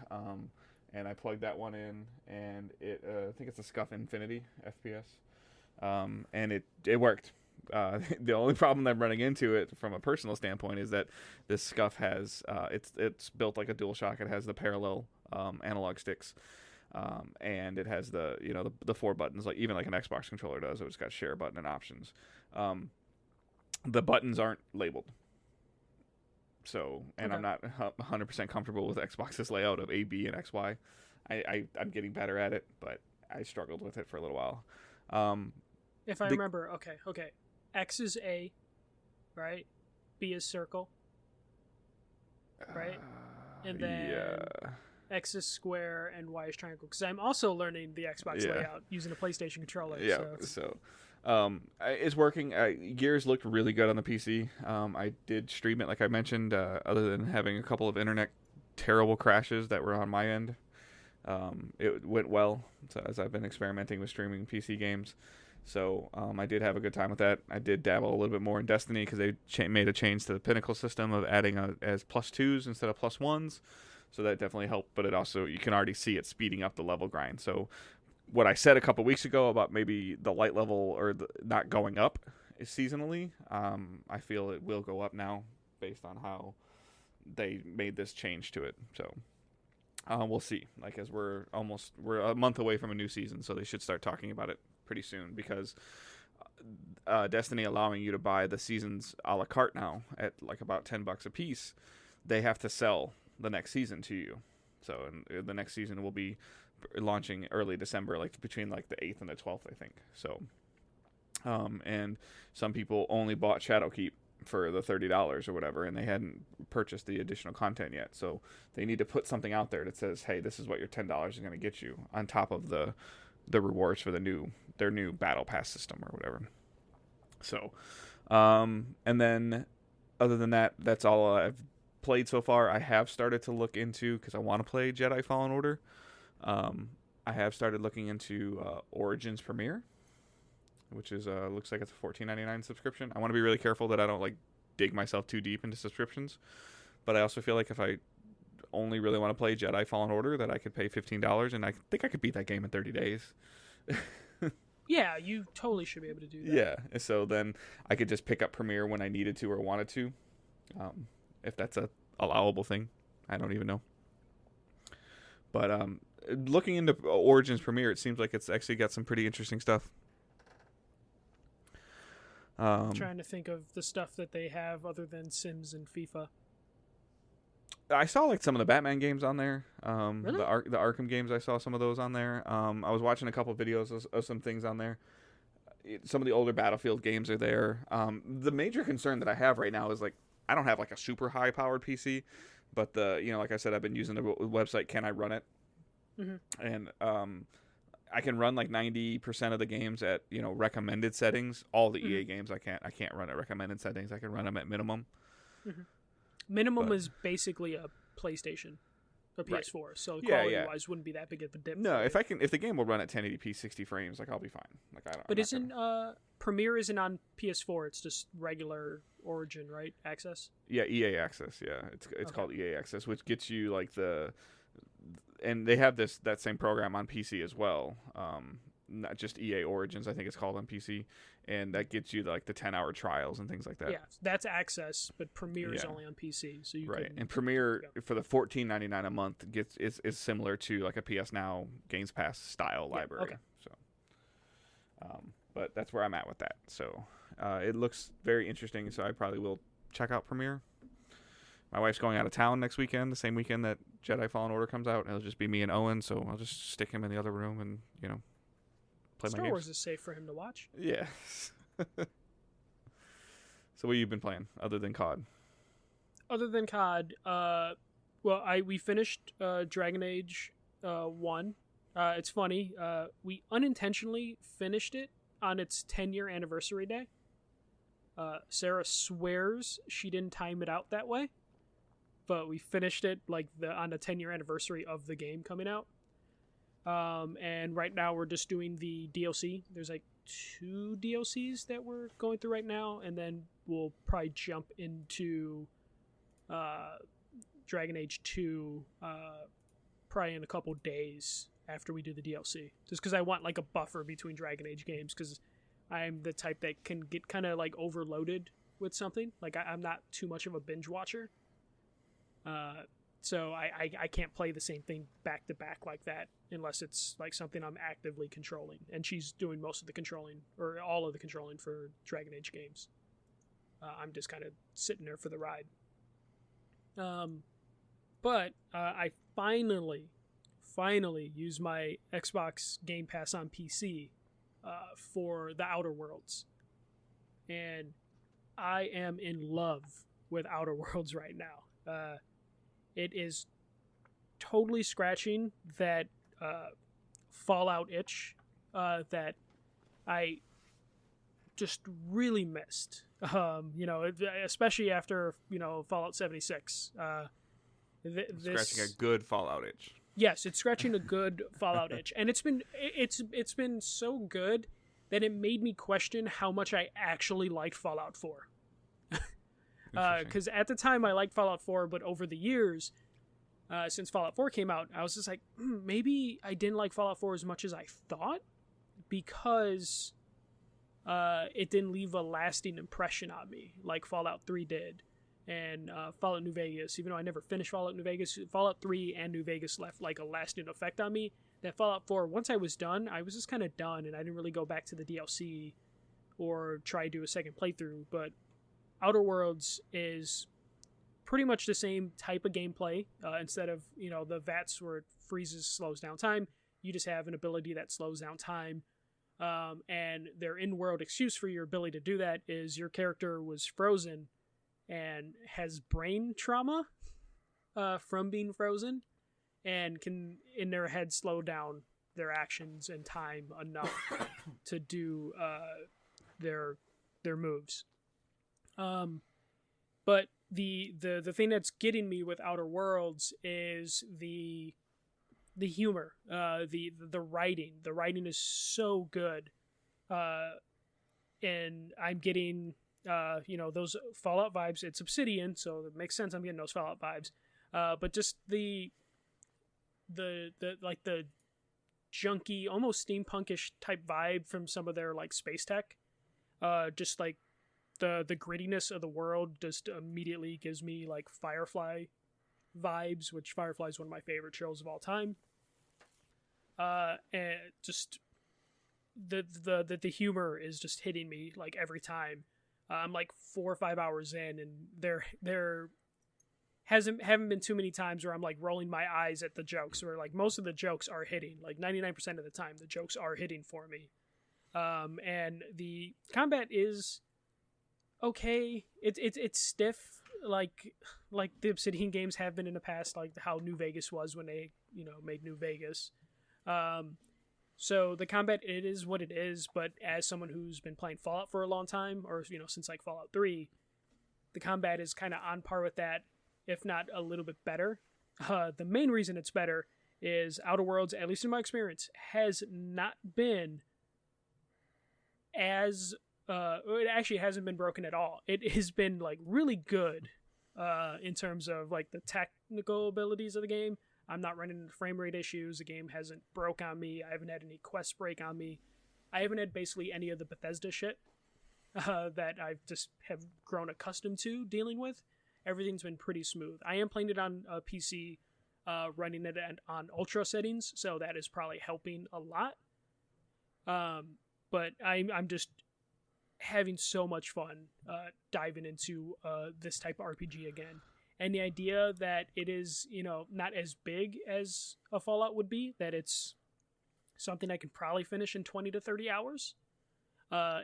And I plugged that one in, and I think it's a Scuff Infinity FPS. And it worked. The only problem I'm running into it from a personal standpoint is that this Scuff has it's built like a DualShock. It has the parallel analog sticks, and it has the 4 buttons like even like an Xbox controller does. So it's got share button and options. The buttons aren't labeled, so I'm not 100% comfortable with Xbox's layout of A, B, and X, Y. I'm getting better at it, but I struggled with it for a little while. If I remember, okay. X is A, right? B is circle, right? And then X is square and Y is triangle. Because I'm also learning the Xbox layout using a PlayStation controller. Yeah, so it's working. Gears looked really good on the PC. I did stream it, like I mentioned, other than having a couple of internet terrible crashes that were on my end. It went well, so as I've been experimenting with streaming PC games. So I did have a good time with that. I did dabble a little bit more in Destiny because they made a change to the pinnacle system of adding as +2s instead of +1s. So that definitely helped, but it also, you can already see it speeding up the level grind. So what I said a couple weeks ago about maybe the light level or not going up seasonally, I feel it will go up now based on how they made this change to it. So we'll see. Like, as we're a month away from a new season, so they should start talking about it pretty soon, because Destiny allowing you to buy the seasons a la carte now at like about $10 a piece, they have to sell the next season to you. So and the next season will be launching early December, like between like the 8th and the 12th, I think. So and some people only bought Shadowkeep for the $30 or whatever, and they hadn't purchased the additional content yet. So they need to put something out there that says, hey, this is what your $10 is going to get you on top of the rewards for their new battle pass system or whatever. So and then other than that, that's all I've played so far. I have started to look into, because I want to play Jedi Fallen Order. I have started looking into Origins Premiere, which is looks like it's a $14.99 subscription. I want to be really careful that I don't like dig myself too deep into subscriptions, but I also feel like if I only really want to play Jedi Fallen Order, that I could pay $15, and I think I could beat that game in 30 days. Yeah, you totally should be able to do that. Yeah, so then I could just pick up Premiere when I needed to or wanted to, if that's a allowable thing. I don't even know. But looking into Origins Premiere, it seems like it's actually got some pretty interesting stuff. I'm trying to think of the stuff that they have other than Sims and FIFA. I saw like some of the Batman games on there. Really? The Arkham games, I saw some of those on there. I was watching a couple videos of some things on there. Some of the older Battlefield games are there. The major concern that I have right now is like I don't have like a super high powered PC, but like I said, I've been using the website Can I Run It? Mm-hmm. And I can run like 90% of the games at recommended settings. All the EA games I can't run at recommended settings. I can run them at minimum. Mm-hmm. Minimum is basically a PlayStation, a PS4. Right. So quality-wise, wouldn't be that big of a dip. No, if the game will run at 1080p 60 frames, like I'll be fine. Like I don't. But isn't Premiere isn't on PS4? It's just regular Origin, right? Access. Yeah, EA Access. Yeah, it's called EA Access, which gets you like and they have that same program on PC as well. Not just EA Origins, I think it's called on PC, and that gets you like the 10-hour trials and things like that. Yeah, that's Access, but Premiere is only on PC, so you right. And Premiere for the $14.99 a month is similar to like a PS Now Games Pass style library. Okay. So, but that's where I'm at with that. So, it looks very interesting. So I probably will check out Premiere. My wife's going out of town next weekend, the same weekend that Jedi Fallen Order comes out. It'll just be me and Owen, so I'll just stick him in the other room and play Star my games. Wars is safe for him to watch. Yeah. So what have you been playing other than COD? Other than COD, we finished Dragon Age 1. It's funny. We unintentionally finished it on its 10-year anniversary day. Sarah swears she didn't time it out that way, but we finished it on the 10-year anniversary of the game coming out. And right now we're just doing the DLC. There's like 2 DLCs that we're going through right now, and then we'll probably jump into Dragon Age 2 probably in a couple days after we do the DLC. Just because I want like a buffer between Dragon Age games, because I'm the type that can get kind of like overloaded with something. Like I'm not too much of a binge watcher. So I can't play the same thing back to back like that unless it's like something I'm actively controlling. And she's doing most of the controlling, or all of the controlling for Dragon Age games. I'm just kind of sitting there for the ride. But I finally used my Xbox Game Pass on PC for The Outer Worlds. And I am in love with Outer Worlds right now. It is totally scratching that Fallout itch that I just really missed. Especially after Fallout 76. Scratching a good Fallout itch. Yes, it's scratching a good Fallout itch, and it's been so good that it made me question how much I actually liked Fallout 4. Because at the time I liked Fallout 4, but over the years, since Fallout 4 came out, I was just like, maybe I didn't like Fallout 4 as much as I thought, because it didn't leave a lasting impression on me like Fallout 3 did, and Fallout New Vegas. Even though I never finished Fallout New Vegas, Fallout 3 and New Vegas left like a lasting effect on me. That Fallout 4, once I was done, I was just kind of done, and I didn't really go back to the DLC or try to do a second playthrough, but Outer Worlds is pretty much the same type of gameplay. Instead of the VATS where it freezes, slows down time, you just have an ability that slows down time. And their in-world excuse for your ability to do that is your character was frozen and has brain trauma from being frozen, and can in their head slow down their actions and time enough to do their moves. But the thing that's getting me with Outer Worlds is the the humor, the writing. The writing is so good, and I'm getting those Fallout vibes. It's Obsidian, so it makes sense I'm getting those Fallout vibes. But just the like the junky, almost steampunkish type vibe from some of their like space tech. Just like the grittiness of the world just immediately gives me like Firefly vibes, which Firefly is one of my favorite shows of all time. And just the humor is just hitting me like every time. I'm like 4 or 5 hours in, and there haven't been too many times where I'm like rolling my eyes at the jokes, where like most of the jokes are hitting. Like 99% of the time, the jokes are hitting for me. And the combat is okay. It's stiff, like the Obsidian games have been in the past, like how New Vegas was when they made New Vegas. So the combat, it is what it is, but as someone who's been playing Fallout for a long time, or since like Fallout 3, the combat is kind of on par with that, if not a little bit better. The main reason it's better is Outer Worlds, at least in my experience, has not been as it actually hasn't been broken at all. It has been like really good in terms of like the technical abilities of the game. I'm not running into frame rate issues. The game hasn't broke on me. I haven't had any quests break on me. I haven't had basically any of the Bethesda shit that I've just have grown accustomed to dealing with. Everything's been pretty smooth. I am playing it on a PC, running it on ultra settings, so that is probably helping a lot. But I'm just having so much fun diving into this type of RPG again. And the idea that it is, not as big as a Fallout would be, that it's something I can probably finish in 20 to 30 hours,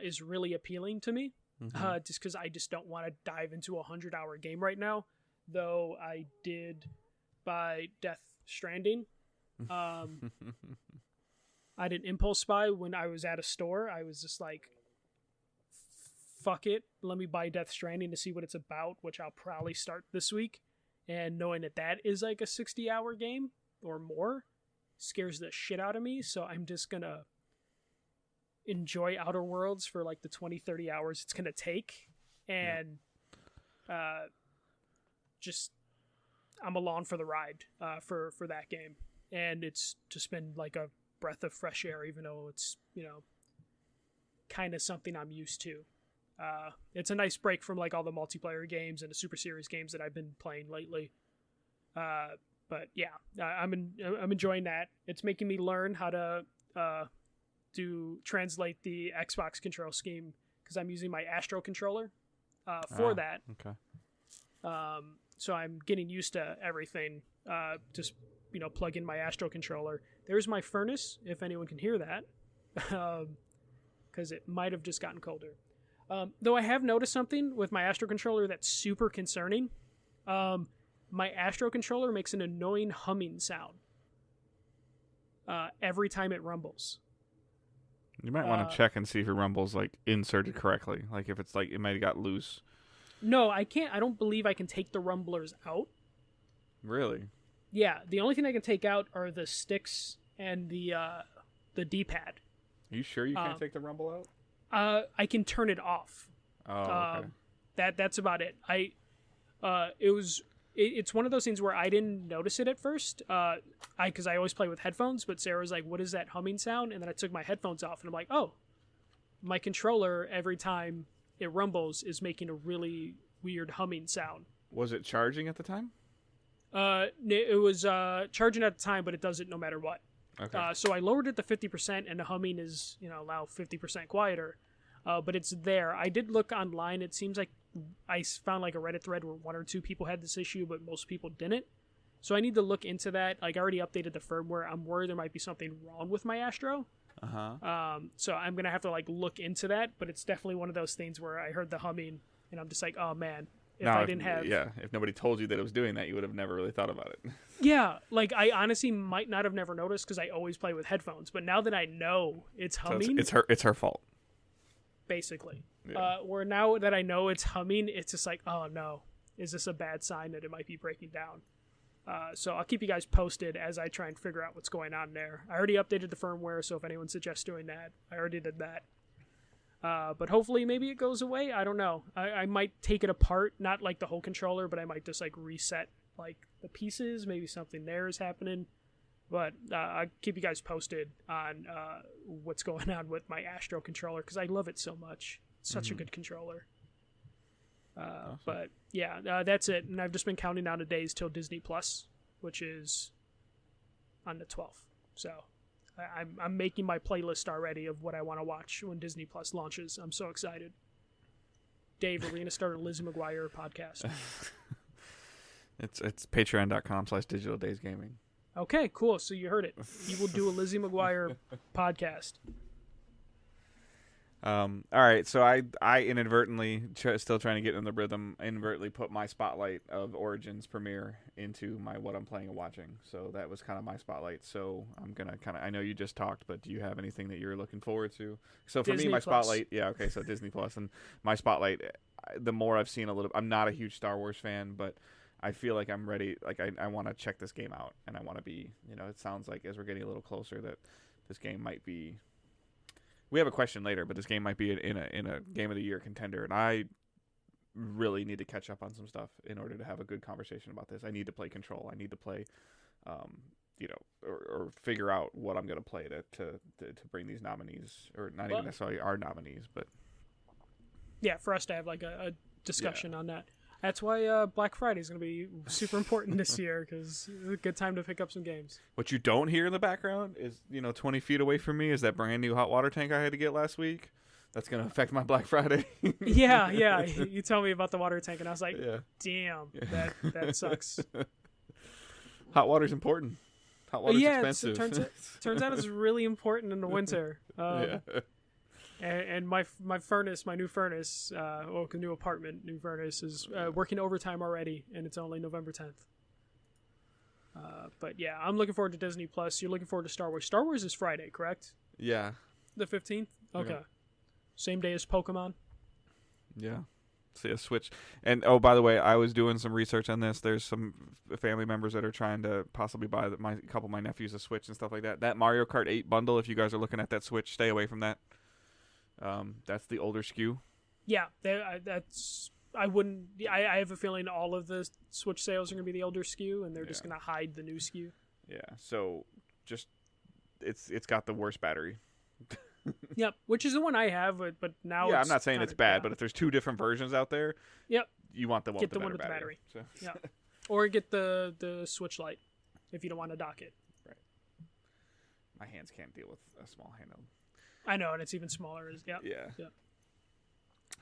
is really appealing to me. Mm-hmm. Just because I just don't want to dive into a 100-hour game right now. Though I did buy Death Stranding. I did impulse buy when I was at a store. I was just like, fuck it, let me buy Death Stranding to see what it's about, which I'll probably start this week. And knowing that is like a 60-hour game or more scares the shit out of me. So I'm just gonna enjoy Outer Worlds for like the 20-30 hours it's gonna take, and just I'm along for the ride for that game. And it's just been like a breath of fresh air, even though it's kind of something I'm used to. It's a nice break from like all the multiplayer games and the Super Series games that I've been playing lately. But yeah, I'm enjoying that. It's making me learn how to translate the Xbox control scheme, because I'm using my Astro controller for that. Okay. So I'm getting used to everything. Just plug in my Astro controller. There's my furnace, if anyone can hear that, because it might have just gotten colder. Though I have noticed something with my Astro controller that's super concerning. My Astro controller makes an annoying humming sound every time it rumbles. You might want to check and see if your rumble's like inserted correctly. Like if it's like it might have got loose. No, I can't. I don't believe I can take the rumblers out. Really? Yeah, the only thing I can take out are the sticks and the D-pad. Are you sure you can't take the rumble out? I can turn it off. Oh, okay. That's about it. It's one of those things where I didn't notice it at first. Because I always play with headphones, but Sarah was like, "What is that humming sound?" And then I took my headphones off, and I'm like, "Oh, my controller every time it rumbles is making a really weird humming sound." Was it charging at the time? It was charging at the time, but it does it no matter what. Okay. So I lowered it to 50%, and the humming is, now 50% quieter. But it's there. I did look online. It seems like I found like a Reddit thread where 1 or 2 people had this issue, but most people didn't. So I need to look into that. Like, I already updated the firmware. I'm worried there might be something wrong with my Astro. So I'm going to have to like look into that, but it's definitely one of those things where I heard the humming, and I'm just like, oh man. If nobody told you that it was doing that, you would have never really thought about it. Yeah, like I honestly might not have never noticed because I always play with headphones. But now that I know it's humming, so it's her fault. Basically, yeah. Where now that I know it's humming, it's just like, oh no, is this a bad sign that it might be breaking down? So I'll keep you guys posted as I try and figure out what's going on there. I already updated the firmware, so if anyone suggests doing that, I already did that. But hopefully maybe it goes away. I don't know. I might take it apart, not like the whole controller, but I might just like reset like the pieces. Maybe something there is happening. But I'll keep you guys posted on what's going on with my Astro controller because I love it so much. It's such a good controller. Awesome. But yeah, that's it. And I've just been counting down the days till Disney Plus, which is on the 12th. So I'm making my playlist already of what I want to watch when Disney Plus launches. I'm so excited. Dave, are we going to start a Lizzie McGuire podcast? It's patreon.com/digitaldaysgaming. Okay, cool. So you heard it. He will do a Lizzie McGuire podcast. All right, so I inadvertently, still trying to get in the rhythm, inadvertently put my spotlight of Origins premiere into my what I'm playing and watching. So that was kind of my spotlight. So I'm going to I know you just talked, but do you have anything that you're looking forward to? So for Disney me, my Plus. spotlight, yeah, okay, so Disney Plus, and my spotlight, the more I've seen I'm not a huge Star Wars fan, but I feel like I'm ready. Like I want to check this game out, and I want to be, it sounds like as we're getting a little closer that this game might be. We have a question later, but this game might be in a game of the year contender, and I really need to catch up on some stuff in order to have a good conversation about this. I need to play Control. I need to play, or figure out what I'm going to play to bring these nominees, or not even necessarily our nominees, but yeah, for us to have like a discussion on that. That's why Black Friday is going to be super important this year because it's a good time to pick up some games. What you don't hear in the background is, 20 feet away from me is that brand new hot water tank I had to get last week. That's going to affect my Black Friday. Yeah. You told me about the water tank, and I was like, yeah. damn, that sucks. Hot water's important. Hot water's expensive. Turns out it's really important in the winter. Yeah. And my furnace, my new furnace, new apartment, new furnace is working overtime already, and it's only November 10th. But yeah, I'm looking forward to Disney Plus. You're looking forward to Star Wars. Star Wars is Friday, correct? Yeah. The 15th? Okay. Yeah. Same day as Pokemon? Yeah. See a Switch. And, oh, by the way, I was doing some research on this. There's some family members that are trying to possibly buy a couple of my nephews a Switch and stuff like that. That Mario Kart 8 bundle, if you guys are looking at that Switch, stay away from that. That's the older SKU. Yeah, that's. I wouldn't. I have a feeling all of the Switch sales are going to be the older SKU, and they're just going to hide the new SKU. Yeah. So, just it's got the worst battery. Yep, which is the one I have, but now. Yeah, I'm not saying it's bad, but if there's two different versions out there, yep, you want the one get with the one better with battery. the battery. So. Yeah, or get the Switch Lite if you don't want to dock it. Right. My hands can't deal with a small handheld. I know, and it's even smaller. Yeah.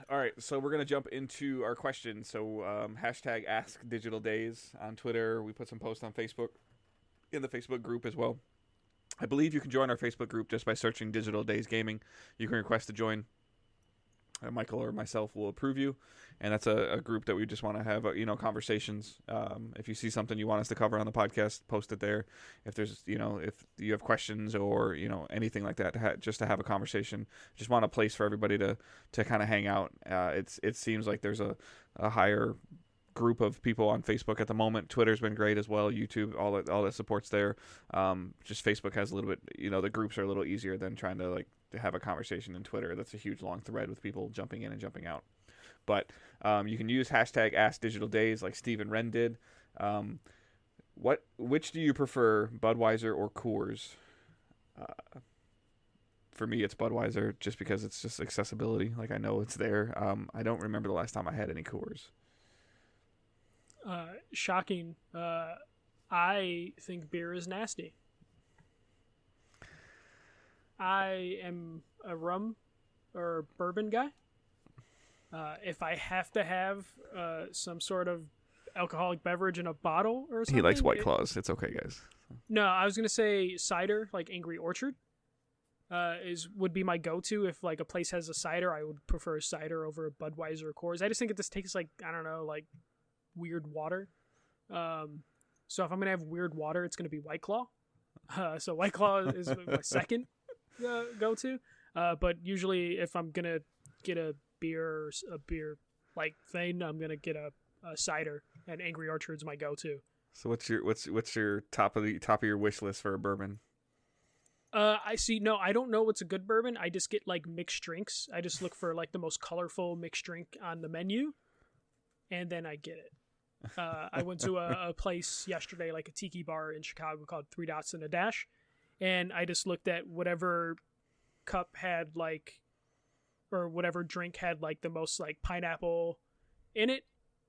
All right, so we're going to jump into our questions. So hashtag AskDigitalDays on Twitter. We put some posts on Facebook, in the Facebook group as well. I believe you can join our Facebook group just by searching Digital Days Gaming. You can request to join. Michael or myself will approve you, and that's a group that we just want to have conversations. If you see something you want us to cover on the podcast, post it there. If there's if you have questions or anything like that, just to have a conversation. Just want a place for everybody to kind of hang out. It seems like there's a higher group of people on Facebook at the moment. Twitter's been great as well. YouTube, all that support's there. Just Facebook has a little bit. The groups are a little easier than trying to to have a conversation in Twitter. That's a huge long thread with people jumping in and jumping out. But you can use hashtag AskDigitalDays like Stephen Wren did. Which do you prefer, Budweiser or Coors? For me, it's Budweiser just because it's just accessibility. Like, I know it's there. I don't remember the last time I had any Coors. Shocking. I think beer is nasty. I am a rum or bourbon guy. If I have to have some sort of alcoholic beverage in a bottle or something. He likes White Claws. It's okay, guys. No, I was going to say cider, like Angry Orchard, would be my go-to. If a place has a cider, I would prefer cider over a Budweiser or Coors. I just think it just tastes like, I don't know, weird water. So if I'm going to have weird water, it's going to be White Claw. So White Claw is my second go-to. But usually if I'm going to get a beer like thing, I'm going to get a cider, and Angry Orchard's my go-to. So what's your top of your wish list for a bourbon? I see. No, I don't know what's a good bourbon. I just get like mixed drinks. I just look for like the most colorful mixed drink on the menu, and then I get it. I went to a place yesterday, like a tiki bar in Chicago called Three Dots and a Dash, and I just looked at whatever cup had like, or whatever drink had like the most like pineapple in it,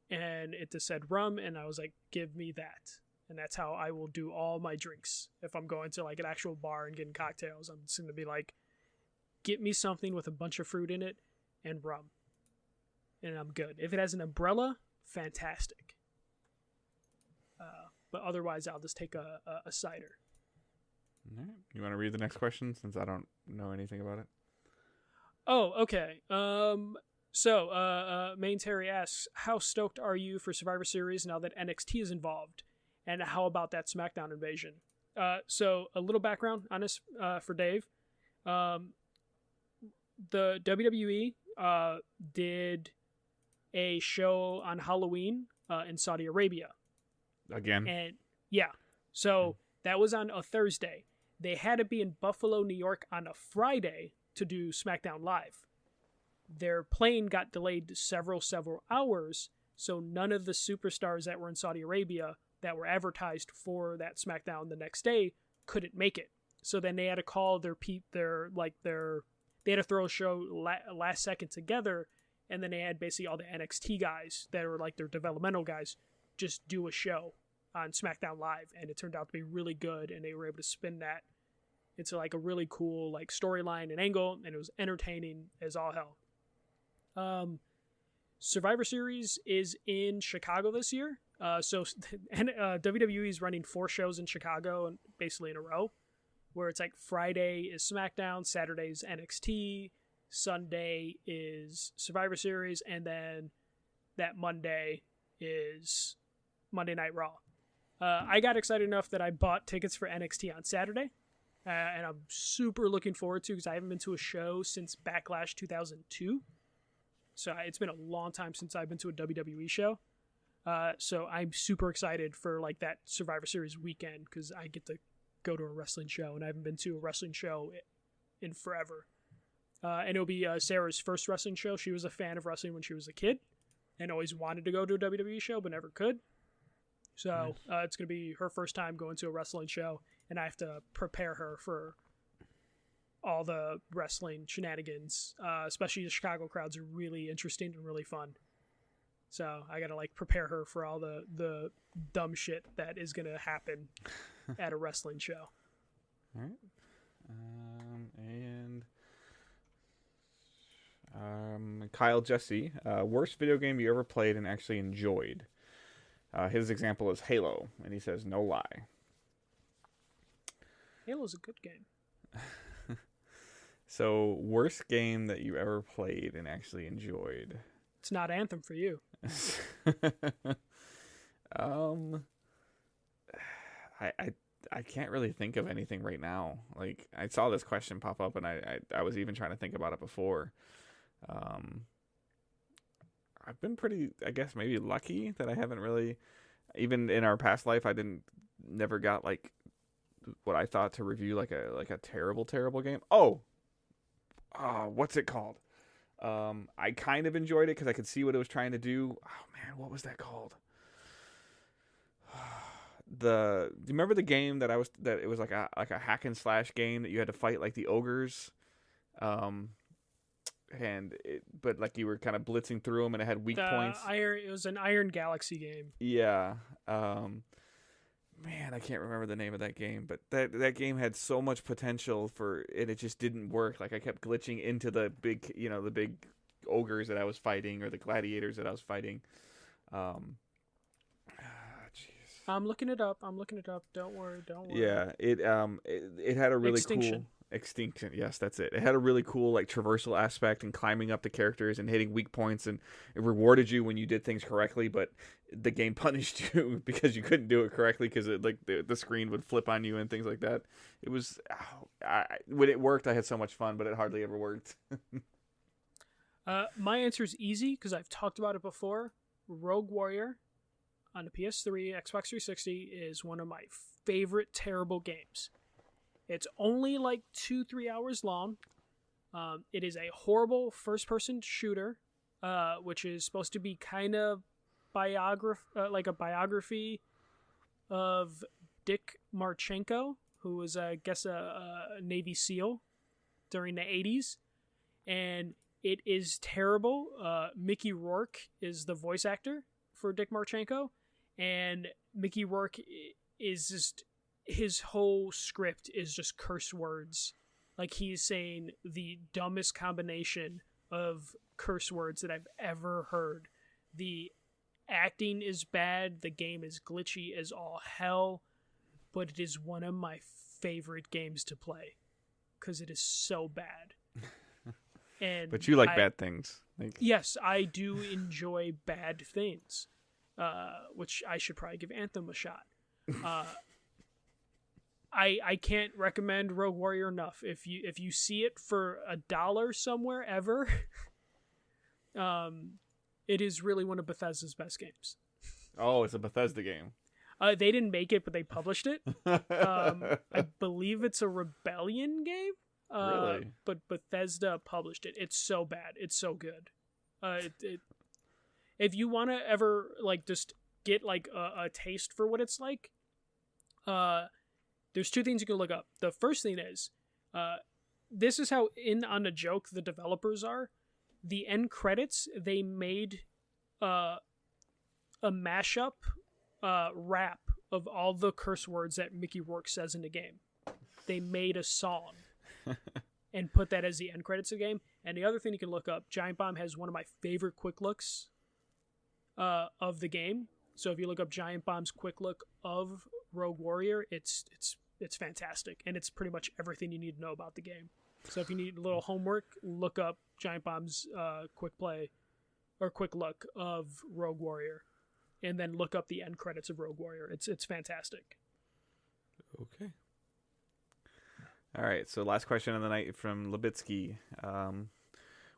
and it just said rum, and I was like, give me that. And that's how I will do all my drinks. If I'm going to like an actual bar and getting cocktails, I'm just going to be like, get me something with a bunch of fruit in it and rum. And I'm good. If it has an umbrella, fantastic. But otherwise, I'll just take a cider. All right. You want to read the next question since I don't know anything about it? Oh, okay. So, Main Terry asks, how stoked are you for Survivor Series now that NXT is involved? And how about that SmackDown invasion? So a little background on this for Dave. The WWE did a show on Halloween in Saudi Arabia. Again? And yeah, so that was on a Thursday. They had to be in Buffalo, New York on a Friday to do SmackDown Live. Their plane got delayed several hours, so none of the superstars that were in Saudi Arabia that were advertised for that SmackDown the next day couldn't make it. So then they had to call they had to throw a show last second together, and then they had basically all the NXT guys that were like their developmental guys just do a show on SmackDown Live, and it turned out to be really good, and they were able to spin that into like a really cool like storyline and angle, and it was entertaining as all hell. Survivor Series is in Chicago this year. So WWE is running 4 shows in Chicago and basically in a row, where it's like Friday is SmackDown, Saturday is NXT, Sunday is Survivor Series, and then that Monday is Monday Night Raw. I got excited enough that I bought tickets for NXT on Saturday, and I'm super looking forward to, because I haven't been to a show since Backlash 2002. So it's been a long time since I've been to a WWE show. So I'm super excited for like that Survivor Series weekend, because I get to go to a wrestling show, and I haven't been to a wrestling show in forever. And it'll be Sarah's first wrestling show. She was a fan of wrestling when she was a kid and always wanted to go to a WWE show but never could. So it's going to be her first time going to a wrestling show, and I have to prepare her for all the wrestling shenanigans. Especially the Chicago crowds are really interesting and really fun. So I gotta like prepare her for all the dumb shit that is gonna happen at a wrestling show. All right. Kyle Jesse, worst video game you ever played and actually enjoyed. His example is Halo, and he says no lie. Halo's a good game. So, worst game that you ever played and actually enjoyed. It's not Anthem for you. I can't really think of anything right now. Like, I saw this question pop up, and I was even trying to think about it before. I've been pretty, I guess, maybe lucky that I haven't really, even in our past life, never got like what I thought to review like a terrible game. What's it called? I kind of enjoyed it because I could see what it was trying to do. Oh man, what was that called? Do you remember the game that it was like a hack and slash game that you had to fight like the ogres, but like you were kind of blitzing through them and it had weak points. It was an Iron Galaxy game. Yeah. Man, I can't remember the name of that game, but that game had so much potential and it just didn't work. Like I kept glitching into the big ogres that I was fighting or the gladiators that I was fighting. Jeez. I'm looking it up. Don't worry. Yeah, it had a really cool Extinction. Yes, that's it. It had a really cool like traversal aspect and climbing up the characters and hitting weak points, and it rewarded you when you did things correctly, but the game punished you because you couldn't do it correctly because the screen would flip on you and things like that. It was when it worked, I had so much fun, but it hardly ever worked. My answer is easy because I've talked about it before. Rogue Warrior on the PS3, Xbox 360 is one of my favorite terrible games. It's only like 2-3 hours long. It is a horrible first-person shooter, which is supposed to be kind of like a biography of Dick Marchenko, who was, I guess, a Navy SEAL during the 80s. And it is terrible. Mickey Rourke is the voice actor for Dick Marchenko. And Mickey Rourke is just... his whole script is just curse words. Like, he's saying the dumbest combination of curse words that I've ever heard. The acting is bad. The game is glitchy as all hell. But it is one of my favorite games to play. Because it is so bad. And but you like bad things. Yes, I do enjoy bad things. Which I should probably give Anthem a shot. I can't recommend Rogue Warrior enough. If you see it for $1 somewhere ever, it is really one of Bethesda's best games. Oh, it's a Bethesda game. They didn't make it, but they published it. I believe it's a Rebellion game. Really? But Bethesda published it. It's so bad. It's so good. If you want to ever like just get like a taste for what it's like, there's 2 things you can look up. The first thing is, this is how in on a joke the developers are. The end credits, they made a mashup rap of all the curse words that Mickey Rourke says in the game. They made a song and put that as the end credits of the game. And the other thing you can look up, Giant Bomb has one of my favorite quick looks of the game. So if you look up Giant Bomb's quick look of Rogue Warrior, it's fantastic, and it's pretty much everything you need to know about the game. So if you need a little homework, look up Giant Bomb's quick play or quick look of Rogue Warrior, and then look up the end credits of Rogue Warrior. It's fantastic. Okay. All right, so last question of the night from Libitsky.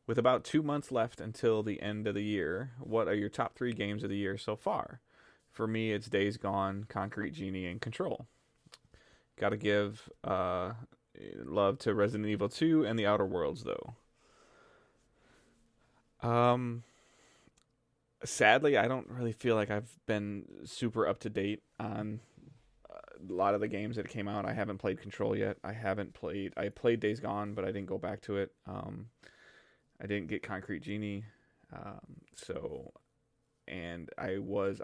With about 2 months left until the end of the year, what are your top 3 games of the year so far? For me, it's Days Gone, Concrete Genie, and Control. Got to give love to Resident Evil 2 and The Outer Worlds, though. Sadly, I don't really feel like I've been super up to date on a lot of the games that came out. I haven't played Control yet. I played Days Gone, but I didn't go back to it. I didn't get Concrete Genie. And I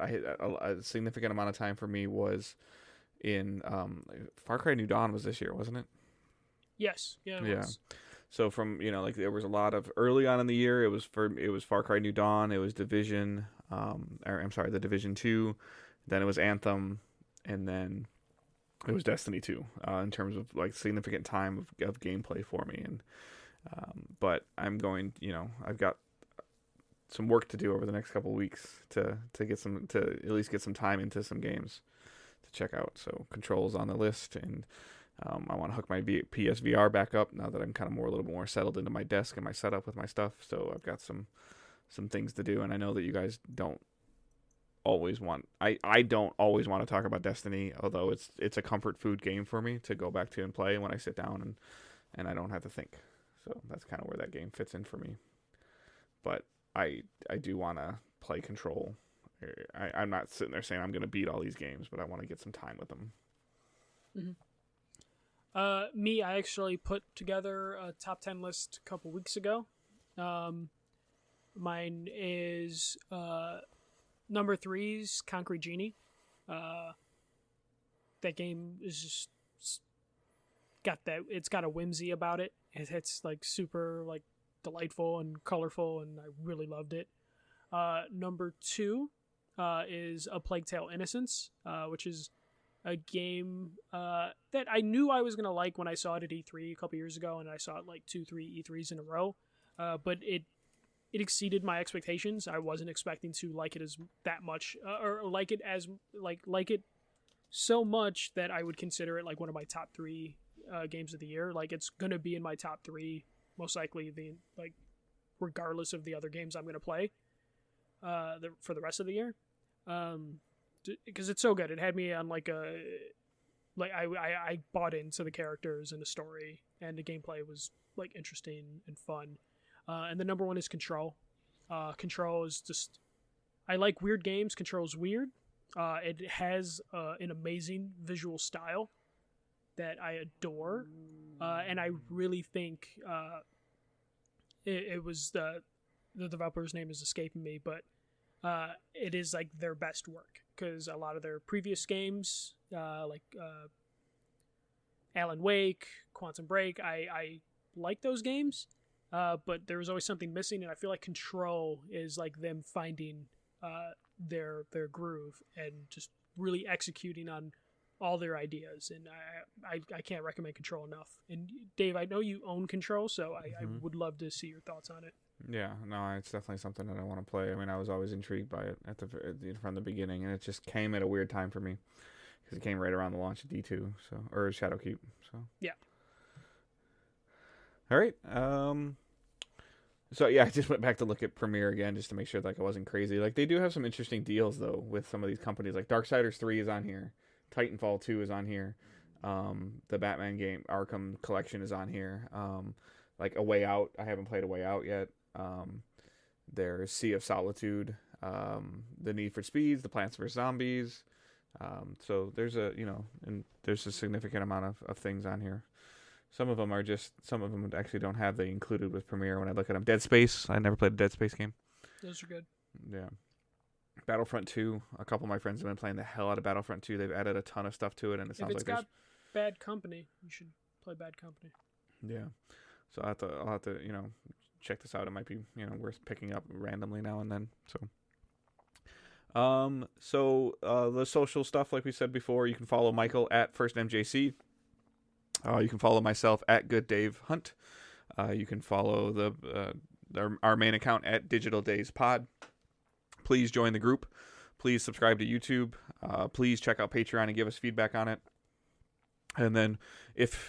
had a significant amount of time for me was in Far Cry New Dawn was this year, wasn't it? Yes. Yeah. It was. So from there was a lot of early on in the year. It was Far Cry New Dawn. It was Division. The Division 2. Then it was Anthem, and then it was Destiny 2. In terms of like significant time of gameplay for me, and but I'm going. I've got some work to do over the next couple of weeks to at least get some time into some games to check out. So Control's on the list, and I want to hook my PSVR back up now that I'm kind of a little more settled into my desk and my setup with my stuff. So I've got some things to do, and I know that you guys don't always want. I don't always want to talk about Destiny, although it's a comfort food game for me to go back to and play when I sit down and I don't have to think. So that's kind of where that game fits in for me. But I do want to play Control. I'm not sitting there saying I'm going to beat all these games, but I want to get some time with them. Mm-hmm. I actually put together a top 10 list a couple weeks ago. Mine is number 3's Concrete Genie. That game is just it's got a whimsy about it. It's like super like delightful and colorful, and I really loved it. Number 2 is A Plague Tale: Innocence, which is a game that I knew I was going to like when I saw it at E3 a couple years ago, and I saw it like 2-3 E3s in a row. But it exceeded my expectations. I wasn't expecting to like it as that much, or like it as like it so much that I would consider it like one of my top 3 games of the year. Like, it's going to be in my top 3 most likely, regardless of the other games I'm going to play for the rest of the year. because it's so good. It had me on like I bought into the characters and the story, and the gameplay was like interesting and fun. And the number one is Control. Control is just, I like weird games. Control is weird. It has an amazing visual style that I adore, and I really think it was the developer's name is escaping me, but it is like their best work, because a lot of their previous games, like Alan Wake, Quantum Break, I like those games, but there was always something missing, and I feel like Control is like them finding their groove and just really executing on all their ideas, and I can't recommend Control enough. And Dave, I know you own Control, so I would love to see your thoughts on it. Yeah, no, it's definitely something that I want to play. I mean, I was always intrigued by it from the beginning, and it just came at a weird time for me because it came right around the launch of D2, or Shadowkeep. So yeah. All right. So yeah, I just went back to look at Premiere again just to make sure like I wasn't crazy. Like they do have some interesting deals though with some of these companies. Like Darksiders 3 is on here, Titanfall 2 is on here, the Batman game Arkham Collection is on here. Like A Way Out, I haven't played A Way Out yet. There's Sea of Solitude, the Need for Speeds, the Plants vs Zombies. So there's there's a significant amount of things on here. Some of them actually don't have they included with Premiere when I look at them. Dead Space, I never played a Dead Space game. Those are good. Yeah. Battlefront 2, a couple of my friends have been playing the hell out of Battlefront 2. They've added a ton of stuff to it, and it sounds like it's got Bad Company, you should play Bad Company. Yeah. So I'll have to check this out. It might be worth picking up randomly now and then. So the social stuff, like we said before, you can follow Michael at FirstMJC. You can follow myself at GoodDaveHunt. You can follow our main account at Digital Days Pod. Please join the group. Please subscribe to YouTube. Please check out Patreon and give us feedback on it. And then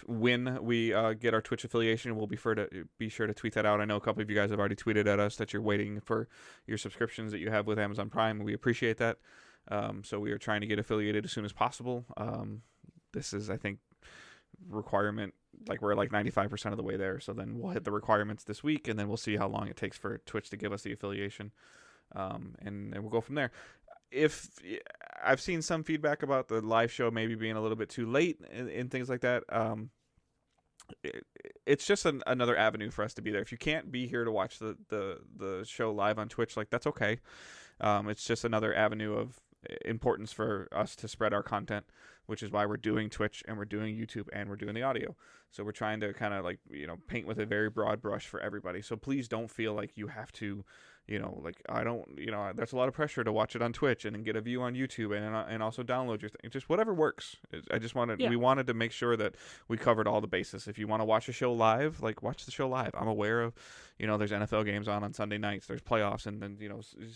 when we get our Twitch affiliation, we'll be sure to tweet that out. I know a couple of you guys have already tweeted at us that you're waiting for your subscriptions that you have with Amazon Prime. We appreciate that. So we are trying to get affiliated as soon as possible. This is, I think, requirement, like we're like 95% of the way there. So then we'll hit the requirements this week, and then we'll see how long it takes for Twitch to give us the affiliation. And we'll go from there. If I've seen some feedback about the live show maybe being a little bit too late and things like that, it's just another avenue for us to be there. If you can't be here to watch the show live on Twitch, like that's okay. It's just another avenue of importance for us to spread our content, which is why we're doing Twitch and we're doing YouTube and we're doing the audio. So we're trying to kind of like paint with a very broad brush for everybody. So please don't feel like you have to I don't, there's a lot of pressure to watch it on Twitch and then get a view on YouTube and also download your thing. Just whatever works. We wanted to make sure that we covered all the bases. If you want to watch a show live, like watch the show live. I'm aware of, there's NFL games on Sunday nights, there's playoffs, and then,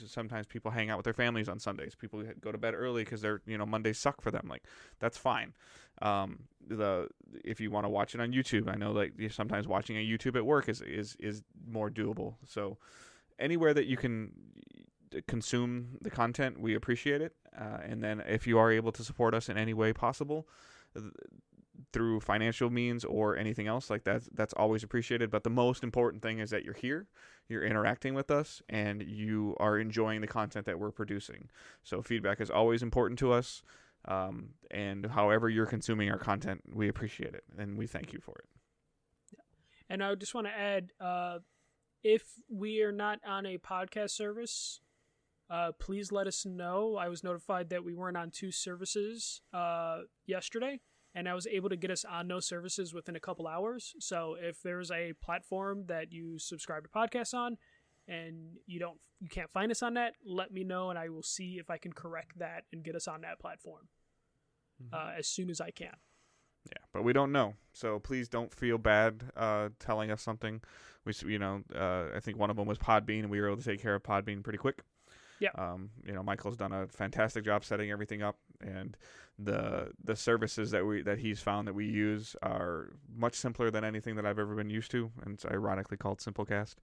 sometimes people hang out with their families on Sundays. People go to bed early because they're, Mondays suck for them. Like that's fine. If you want to watch it on YouTube, I know like sometimes watching on YouTube at work is more doable. So, anywhere that you can consume the content, we appreciate it. And then if you are able to support us in any way possible through financial means or anything else, like that's always appreciated. But the most important thing is that you're here, you're interacting with us, and you are enjoying the content that we're producing. So feedback is always important to us. And however you're consuming our content, we appreciate it and we thank you for it. And I just want to add, if we are not on a podcast service, please let us know. I was notified that we weren't on 2 services yesterday, and I was able to get us on those services within a couple hours. So if there's a platform that you subscribe to podcasts on and you can't find us on that, let me know, and I will see if I can correct that and get us on that platform as soon as I can. Yeah, but we don't know, so please don't feel bad telling us something. I think one of them was Podbean, and we were able to take care of Podbean pretty quick. Yeah. Michael's done a fantastic job setting everything up, and the services that he's found that we use are much simpler than anything that I've ever been used to, and it's ironically called Simplecast.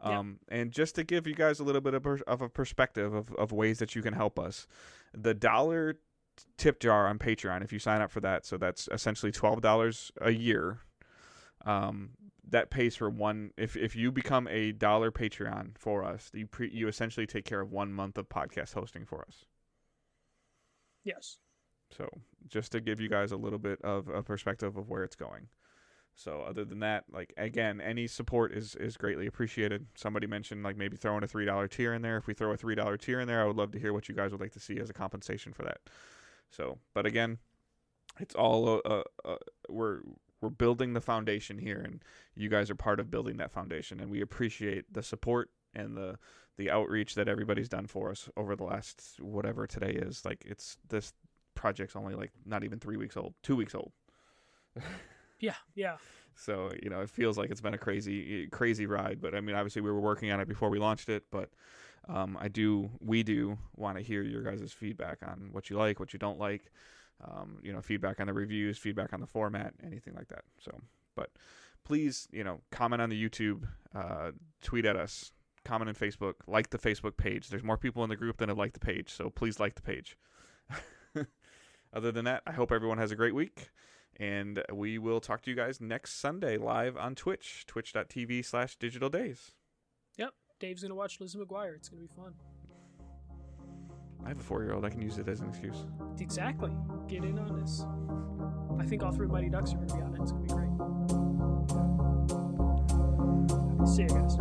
And just to give you guys a little bit of a perspective of ways that you can help us, the dollar tip jar on Patreon, if you sign up for that, so that's essentially $12 a year. That pays for one. If you become a dollar Patreon for us, you essentially take care of 1 month of podcast hosting for us. Yes. So just to give you guys a little bit of a perspective of where it's going. So other than that, like, again, any support is greatly appreciated. Somebody mentioned like maybe throwing a $3 tier in there. If we throw a $3 tier in there, I would love to hear what you guys would like to see as a compensation for that. So, but again, it's all we're building the foundation here, and you guys are part of building that foundation, and we appreciate the support and the outreach that everybody's done for us over the last whatever today is. Like, this project's only like not even 3 weeks old, 2 weeks old. Yeah. So, it feels like it's been a crazy ride, but I mean, obviously we were working on it before we launched it, but we do want to hear your guys' feedback on what you like, what you don't like, feedback on the reviews, feedback on the format, anything like that. So, but please, comment on the YouTube, tweet at us, comment on Facebook, like the Facebook page. There's more people in the group than have liked the page, so please like the page. Other than that, I hope everyone has a great week. And we will talk to you guys next Sunday live on Twitch, twitch.tv/digitaldays. Yep. Dave's going to watch Lizzie McGuire. It's going to be fun. I have a 4-year-old. I can use it as an excuse. Exactly. Get in on this. I think all 3 Mighty Ducks are going to be on it. It's going to be great. See you guys.